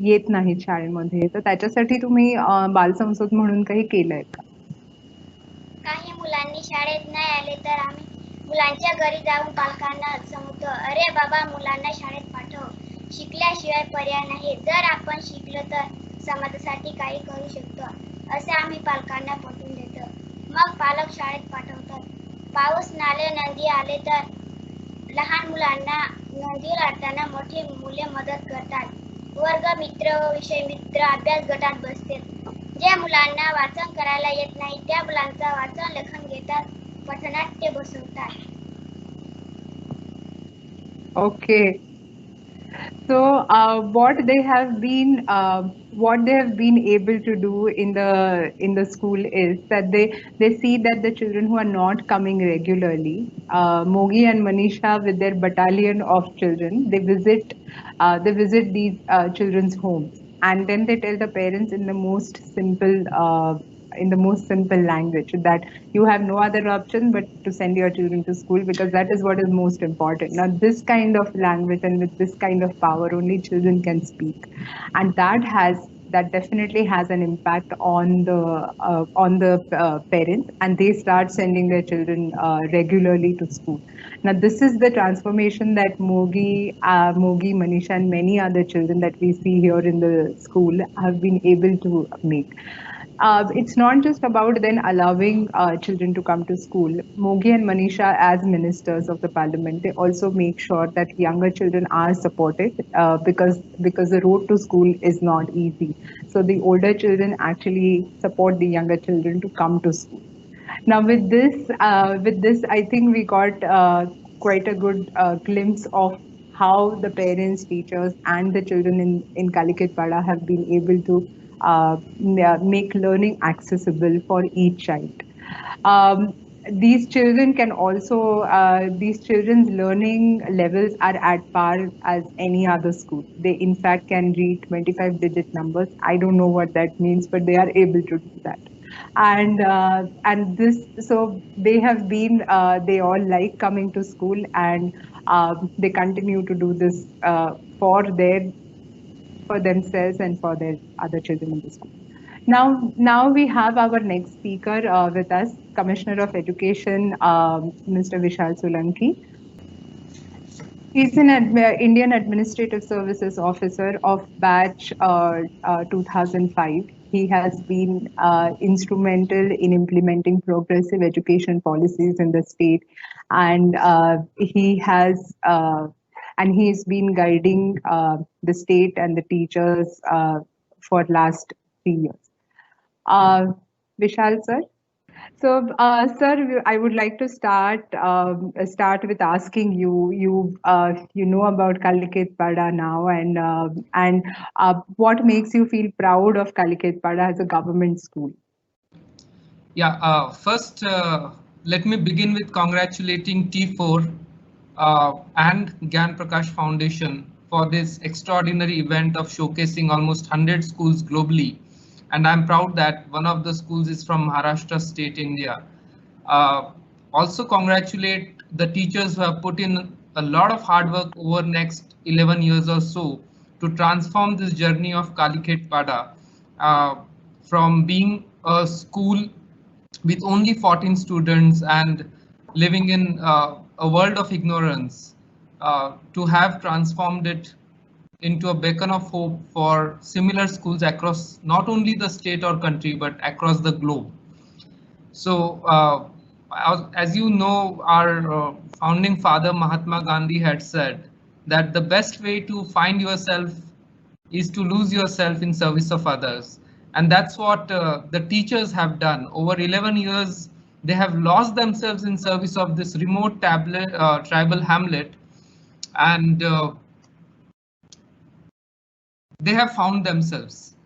येत नाहीत शाळेमध्ये, तर त्याच्यासाठी तुम्ही बालसंसद म्हणून काही केलंय का? काही मुलांनी शाळेत नाही आले तर आम्ही मुलांच्या घरी जाऊन पालकांना सांगतो, अरे बाबा मुलांना शाळेत पाठव, शिकल्याशिवाय पर्याय नाही, जर आपण शिकलो तर समाजासाठी काही करू शकतो असे आम्ही पालकांना पटवून देतो. मग पालक शाळेत पाठवतात. पाऊस नाले नदी आले तर लहान मुलांना नदी लाटताना मोठी मुले मदत करतात. वर्ग मित्र व विषय मित्र अभ्यास गटात बसते. ज्या मुलांना वाचन करायला येत नाही त्या मुलांचा वाचन लेखन घेतात, पथनाट्य बसवतात. Okay. So what they have been able to do in the school is that they see that the children who are not coming regularly, Mogi and Manisha with their battalion of children, they visit these children's homes, and then they tell the parents in the most simple language that you have no other option but to send your children to school, because that is what is most important. Now this kind of language and with this kind of power only children can speak, and that definitely has an impact on the parents, and they start sending their children regularly to school. Now this is the transformation that Mogi, Manisha and many other children that we see here in the school have been able to make. It's not just about then allowing children to come to school. Mogi and Manisha, as ministers of the parliament, they also make sure that younger children are supported because the road to school is not easy. So the older children actually support the younger children to come to school. Now with this, I think we got quite a good glimpse of how the parents, teachers, and the children in Kaliketpada have been able to make learning accessible for each child. These children can also, these children's learning levels are at par as any other school. They in fact can read 25-digit numbers. I don't know what that means, but they are able to do that. And this, so they have been, they all like coming to school, and they continue to do this for themselves and for their other children in the school. Now we have our next speaker with us, Commissioner of Education, Mr. Vishal Solanki. He's an Indian Administrative Services Officer of batch 2005. He has been instrumental in implementing progressive education policies in the state, and he's been guiding the state and the teachers for last 3 years. Vishal sir. So, sir, I would like to start with asking you. You know about Kaliketpada now, and what makes you feel proud of Kaliketpada as a government school? Yeah. First, let me begin with congratulating T4 and Gyan Prakash Foundation for this extraordinary event of showcasing almost 100 schools globally. And I'm proud that one of the schools is from Maharashtra state, India. also congratulate the teachers who have put in a lot of hard work over next 11 years or so to transform this journey of Kalikhet Pada from being a school with only 14 students and living in a world of ignorance to have transformed it into a beacon of hope for similar schools across not only the state or country, but across the globe. So, as you know, our founding father Mahatma Gandhi had said that the best way to find yourself is to lose yourself in service of others. And that's what the teachers have done. Over 11 years, they have lost themselves in service of this remote tribal hamlet, and they have found themselves.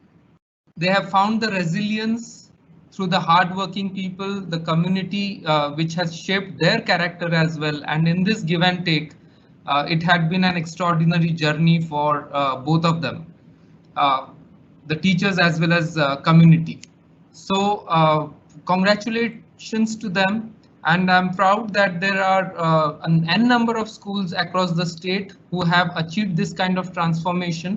They have found the resilience through the hardworking people, the community which has shaped their character as well. And in this give and take, it had been an extraordinary journey for both of them, the teachers as well as community. So congratulations to them. And I'm proud that there are an N number of schools across the state who have achieved this kind of transformation.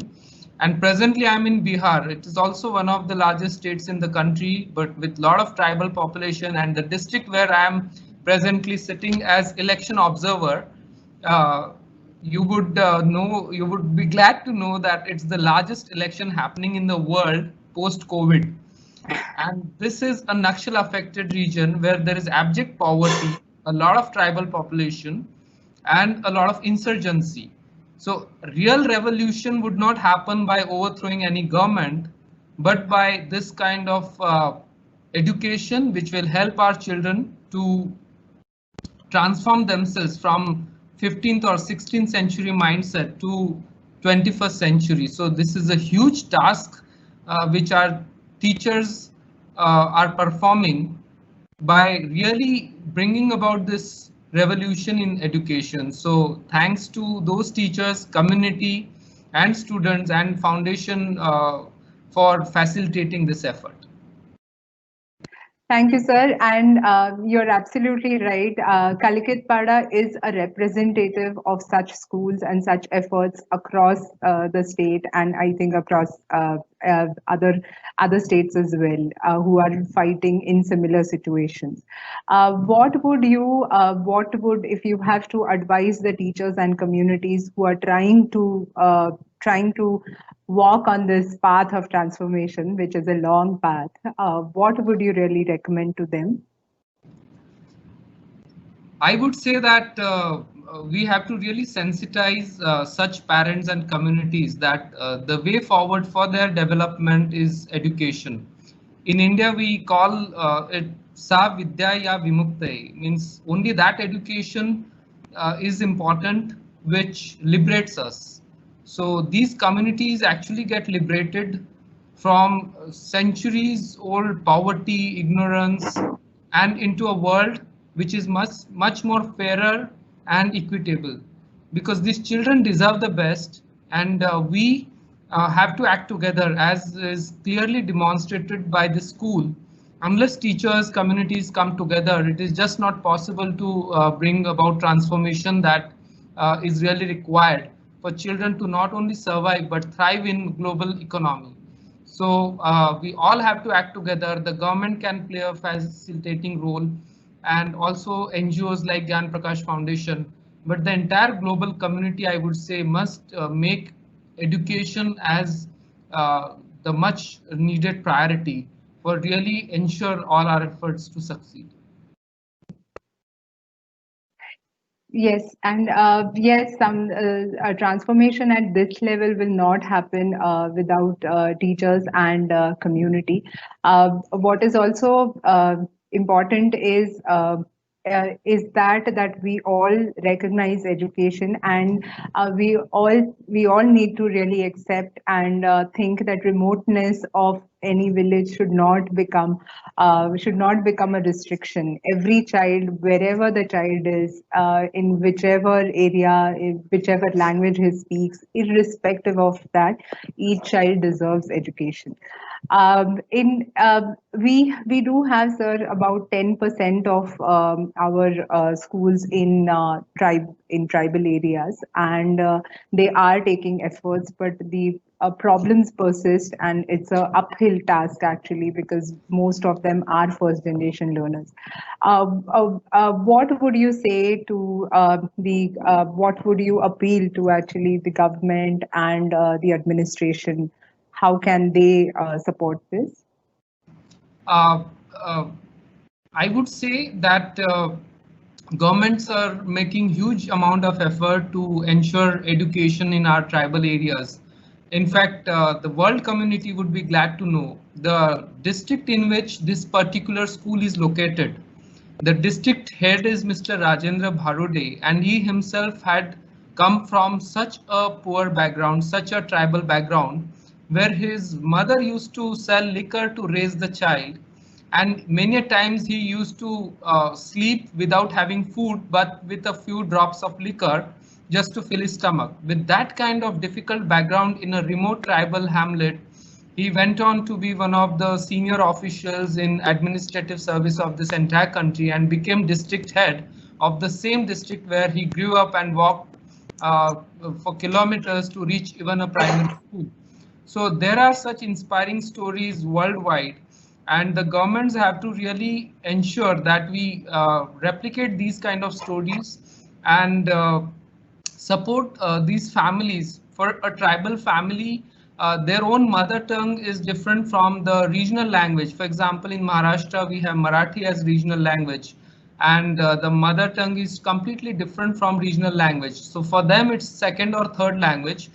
And presently I'm in Bihar. It is also one of the largest states in the country, but with a lot of tribal population, and the district where I am presently sitting as election observer, you would be glad to know that it's the largest election happening in the world post-COVID. And this is a Naxal affected region where there is abject poverty, a lot of tribal population, and a lot of insurgency. So real revolution would not happen by overthrowing any government, but by this kind of education, which will help our children to transform themselves from 15th or 16th century mindset to 21st century. So this is a huge task which our teachers are performing by really bringing about this revolution in education. So thanks to those teachers, community and students and foundation for facilitating this effort. Thank you, sir. And you're absolutely right. Kalikhet Pada is a representative of such schools and such efforts across the state, and I think across other states as well, who are fighting in similar situations. What would, if you have to advise the teachers and communities who are trying to walk on this path of transformation, which is a long path, what would you really recommend to them? I would say that we have to really sensitize such parents and communities that the way forward for their development is education. In India, we call it Sa Vidya Ya Vimuktai, means only that education is important which liberates us. So these communities actually get liberated from centuries old poverty, ignorance, and into a world which is much more fairer and equitable, because these children deserve the best, and we have to act together, as is clearly demonstrated by the school. Unless teachers, communities come together, it is just not possible to bring about transformation that is really required for children to not only survive but thrive in global economy. So we all have to act together. The government can play a facilitating role, and also NGOs like Gyan Prakash Foundation. But the entire global community, I would say, must make education as the much needed priority for really ensure all our efforts to succeed. Yes, and yes, some transformation at this level will not happen without teachers and community. What is also important is that we all recognize education, and we all need to really accept and think that remoteness of any village should not become a restriction. Every child, wherever the child is, in whichever area, in whichever language he speaks, irrespective of that, each child deserves education. We do have, sir, about 10% of our schools in tribal areas, and they are taking efforts, but the problems persist, and it's a uphill task actually, because most of them are first generation learners. What would you say to what would you appeal to actually the government and the administration? How can they support this? I would say that governments are making huge amount of effort to ensure education in our tribal areas. In fact, the world community would be glad to know the district in which this particular school is located. The district head is Mr. Rajendra Bharode, and he himself had come from such a poor background, such a tribal background, where his mother used to sell liquor to raise the child. And many times he used to sleep without having food, but with a few drops of liquor just to fill his stomach. With that kind of difficult background in a remote tribal hamlet, he went on to be one of the senior officials in administrative service of this entire country and became district head of the same district where he grew up and walked for kilometers to reach even a primary school. So there are such inspiring stories worldwide, and the governments have to really ensure that we replicate these kind of stories and support these families. For a tribal family, their own mother tongue is different from the regional language. For example, in Maharashtra, we have Marathi as regional language, and the mother tongue is completely different from regional language. So for them, it's second or third language.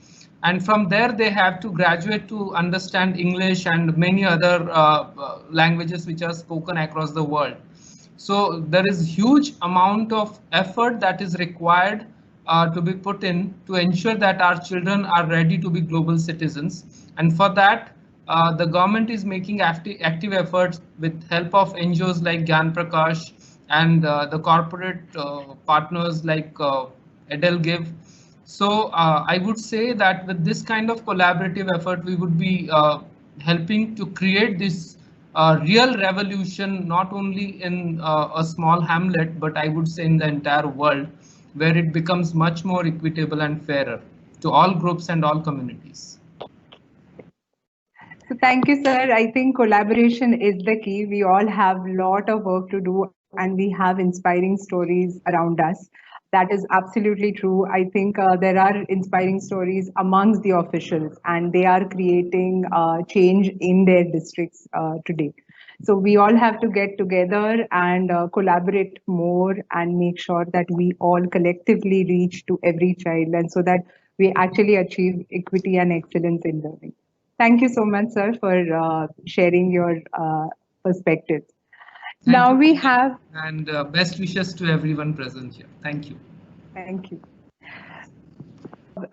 And from there, they have to graduate to understand English and many other languages which are spoken across the world. So there is huge amount of effort that is required to be put in to ensure that our children are ready to be global citizens. And for that, the government is making active efforts with help of NGOs like Gyan Prakash and the corporate partners like Edelgive. So I would say that with this kind of collaborative effort, we would be helping to create this real revolution, not only in a small hamlet, but I would say in the entire world, where it becomes much more equitable and fairer to all groups and all communities. So thank you, sir. I think collaboration is the key. We all have a lot of work to do, and we have inspiring stories around us. That is absolutely true. I think there are inspiring stories amongst the officials, and they are creating change in their districts today. So we all have to get together and collaborate more and make sure that we all collectively reach to every child, and so that we actually achieve equity and excellence in learning. Thank you so much, sir, for sharing your perspectives. Now we have, and best wishes to everyone present here. Thank you. Thank you.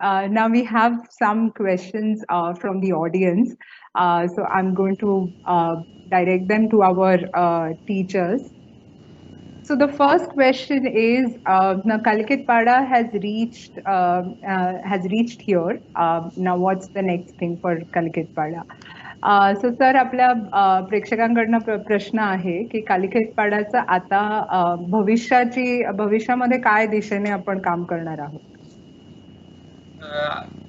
Now we have some questions from the audience. So I'm going to direct them to our teachers. So the first question is, now Calicut Pada has reached here. Now what's the next thing for Calicut Pada? So sir आपल्या प्रेक्षकांकडनं प्रश्न आहे की कालिकेत पाडाचं आता भविष्यामध्ये काय दिशेने आपण काम करणार आहोत?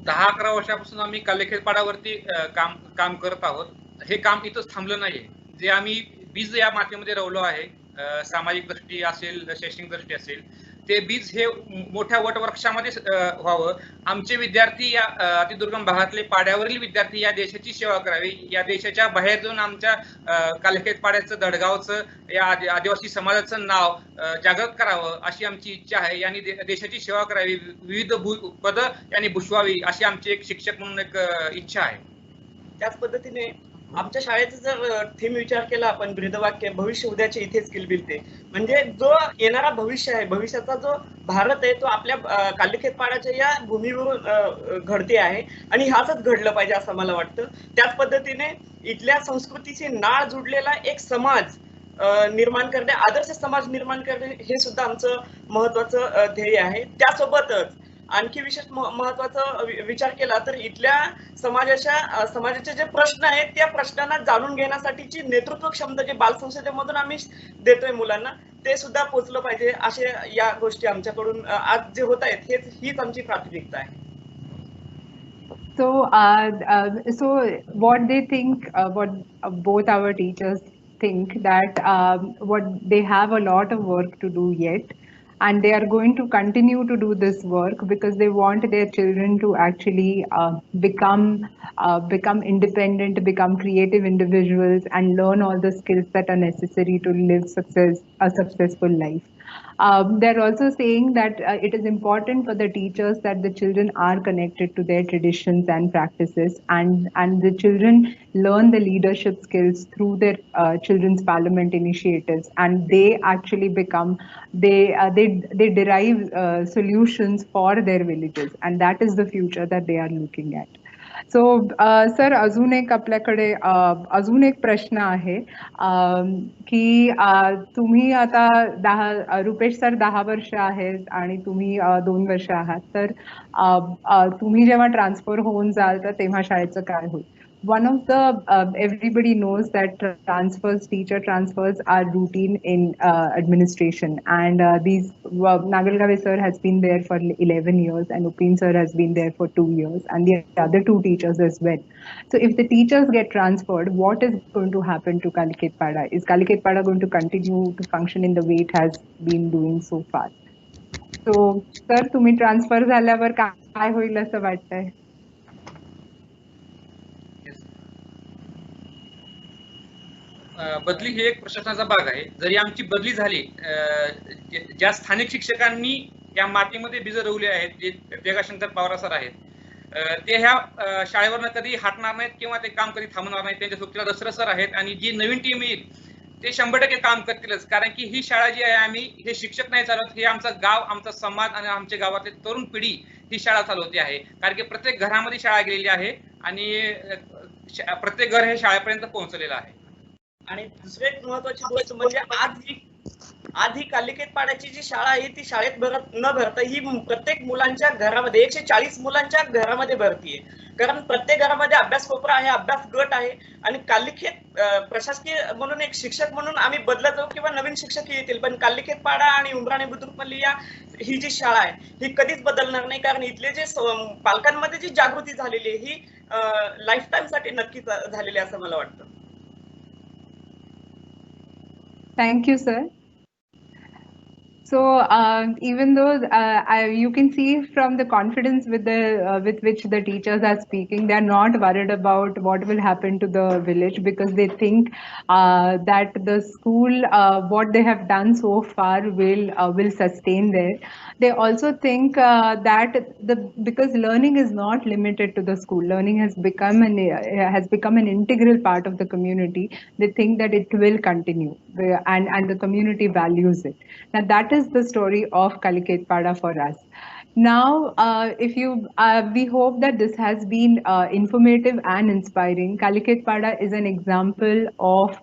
10-11 वर्षापासून आम्ही कालिकेत पाडावरती काम करत आहोत. हे काम इथंच थांबलं नाहीये. जे आम्ही बीज या मातीमध्ये रोवलो आहे, सामाजिक दृष्टी असेल, शैक्षणिक दृष्टी असेल, ते बीज हे मोठ्या वटवृक्षामध्ये व्हावं. आमचे विद्यार्थी या अतिदुर्गम भागातले पाड्यावरील विद्यार्थी या देशाची सेवा करावी, या देशाच्या बाहेर जाऊन आमच्या कालिकेत पाड्याचं, दडगावचं, या आदिवासी समाजाचं नाव जागृत करावं अशी आमची इच्छा आहे. यांनी देशाची सेवा करावी, विविध पद यांनी भूषवावी अशी आमची एक शिक्षक म्हणून एक इच्छा आहे. त्याच पद्धतीने आमच्या शाळेचं जर थीम विचार केला आपण, ब्रीदवाक्य भविष्य उद्याचे इथे स्किल बिलते, म्हणजे जो येणारा भविष्य आहे, भविष्याचा जो भारत आहे तो आपल्या कालिकेत पाडाच्या या भूमीवरून घडते आहे आणि ह्याच घडलं पाहिजे असं मला वाटतं. त्याच पद्धतीने इथल्या संस्कृतीची नाळ जुडलेला एक समाज निर्माण करणे, आदर्श समाज निर्माण करणे हे सुद्धा आमचं महत्वाचं ध्येय आहे. त्यासोबतच आणखी विशेष महत्वाचा विचार केला तर इथल्या समाजाचे जे प्रश्न आहेत त्या प्रश्नांना जाणून घेण्यासाठीची नेतृत्व क्षमता जे बाल संसदेमधून आम्ही देतोय मुलांना ते सुद्धा पोहोचलं पाहिजे. असे या गोष्टी आमच्याकडून आज जे होत आहेत हीच आमची प्राथमिकता आहे. So what they think, what both our teachers think that what they have a lot of work to do yet, and they are going to continue to do this work because they want their children to actually become independent, become creative individuals, and learn all the skills that are necessary to live a successful life. They're also saying that it is important for the teachers that the children are connected to their traditions and practices, and the children learn the leadership skills through their children's parliament initiatives, and they actually become they derive solutions for their villages, and that is the future that they are looking at. So sir अजून एक आपल्याकडे अजून एक प्रश्न आहे की तुम्ही आता रुपेश सर 10 वर्ष आहेत आणि तुम्ही 2 वर्ष आहात, तर तुम्ही जेव्हा ट्रान्सफर होऊन जाल तर तेव्हा शाळेचं काय होईल? One of the everybody knows that teacher transfers are routine in administration, and these Nagalgave sir has been there for 11 years and Upin sir has been there for 2 years, and the other 2 teachers as well. So if the teachers get transferred, what is going to happen to Kaliket Pada? Is Kaliket Pada going to continue to function in the way it has been doing so far? So sir, तुम्ही transfer झाल्यावर काय होईल असं वाटतंय? बदली ही एक प्रशासनाचा भाग आहे. जरी आमची बदली झाली, ज्या स्थानिक शिक्षकांनी या मातीमध्ये बीज रोवले आहेत, जे जगाशंकर पवार सर आहेत, ते ह्या शाळेवरनं कधी हटणार नाहीत किंवा ते काम कधी थांबणार नाहीत. त्यांच्या सोबतीला दसरा सर आहेत आणि जी नवीन टीम येईल ते 100% काम करतीलच. कारण की ही शाळा जी आहे, आम्ही हे शिक्षक नाही चालवत, हे आमचं गाव, आमचा समाज आणि आमच्या गावातले तरुण पिढी ही शाळा चालवते आहे. कारण की प्रत्येक घरामध्ये शाळा गेलेली आहे आणि प्रत्येक घर हे शाळेपर्यंत पोहोचलेलं आहे. आणि दुसरी एक महत्वाची गोष्ट म्हणजे आज ही कालिकेत पाड्याची जी शाळा आहे ती शाळेत न भरता ही प्रत्येक मुलांच्या घरामध्ये 140 मुलांच्या घरामध्ये भरती आहे. कारण प्रत्येक घरामध्ये अभ्यास कोपरा आहे, अभ्यास गट आहे आणि कालिकेत प्रशासकीय म्हणून एक शिक्षक म्हणून आम्ही बदलत जाऊ किंवा नवीन शिक्षक येतील, पण कालिकेत पाडा आणि उमराणी बुद्रुक मल्ली ही जी शाळा आहे ही कधीच बदलणार नाही. कारण इथले जे पालकांमध्ये जी जागृती झालेली आहे ही लाईफ टाइम साठी नक्कीच झालेली आहे असं मला वाटतं. Thank you, sir. So even though you can see from the confidence with which the teachers are speaking, they are not worried about what will happen to the village, because they think that the school, what they have done so far, will sustain there. They also think that because learning is not limited to the school, learning has become an integral part of the community. They think that it will continue, and the community values it. Now that is the story of Kaliket Pada for us. Now, we hope that this has been informative and inspiring. Kaliket Pada is an example of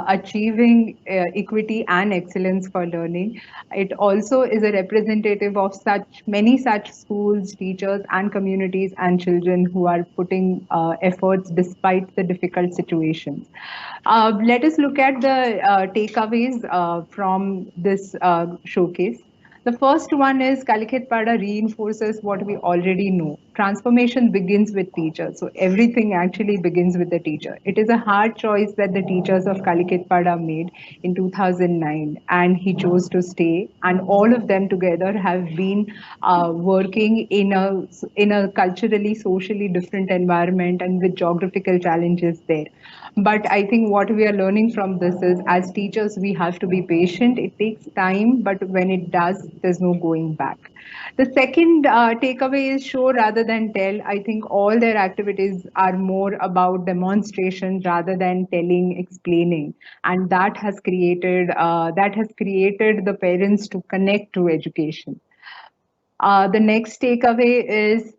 achieving equity and excellence for learning. It also is a representative of many such schools, teachers, and communities and children who are putting efforts despite the difficult situations. Let us look at the takeaways from this showcase. The first one is Kaliket Pada reinforces what we already know. Transformation begins with teachers. So everything actually begins with the teacher. It is a hard choice that the teachers of Kaliket Pada made in 2009, and he chose to stay. And all of them together have been working in a culturally, socially different environment and with geographical challenges there. But I think what we are learning from this is, as teachers, we have to be patient. It takes time, but when it does, there's no going back. The second takeaway is show rather than tell. I think all their activities are more about demonstration rather than telling, explaining, and that has created the parents to connect to education. The next takeaway is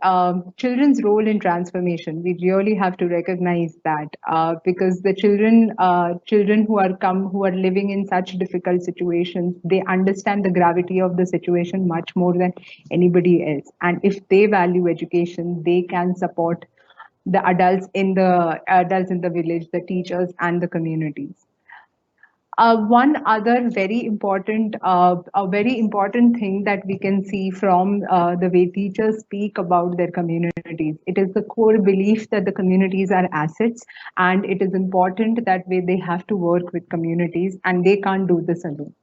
children's role in transformation. We really have to recognize that because the children who are living in such difficult situations, they understand the gravity of the situation much more than anybody else. And if they value education, they can support the adults in the village, the teachers, and the communities. One other very important thing that we can see from the way teachers speak about their communities. It is the core belief that the communities are assets, and it is important that way they have to work with communities, and they can't do this alone.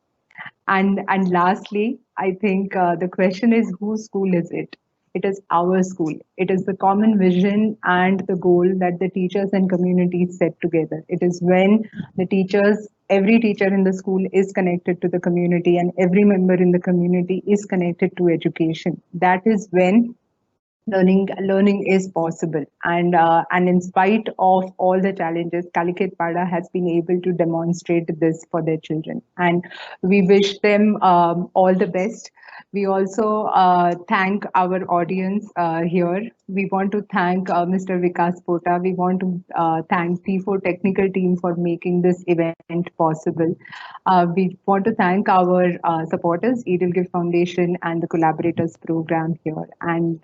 And lastly, I think the question is, whose school is it? It is our school. It is the common vision and the goal that the teachers and communities set together. It is when every teacher in the school is connected to the community and every member in the community is connected to education. That is when learning is possible, and in spite of all the challenges, Calicut Pada has been able to demonstrate this for their children, and we wish them all the best. We also thank our audience here. We want to thank Mr. Vikas Pota. We want to thank T4 technical team for making this event possible. We want to thank our supporters, Edelgift Foundation, and the collaborators program here, and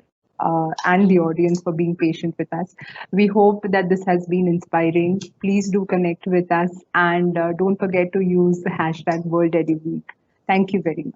the audience for being patient with us. We hope that this has been inspiring. Please do connect with us, and don't forget to use the hashtag World Edu Week. Thank you very much.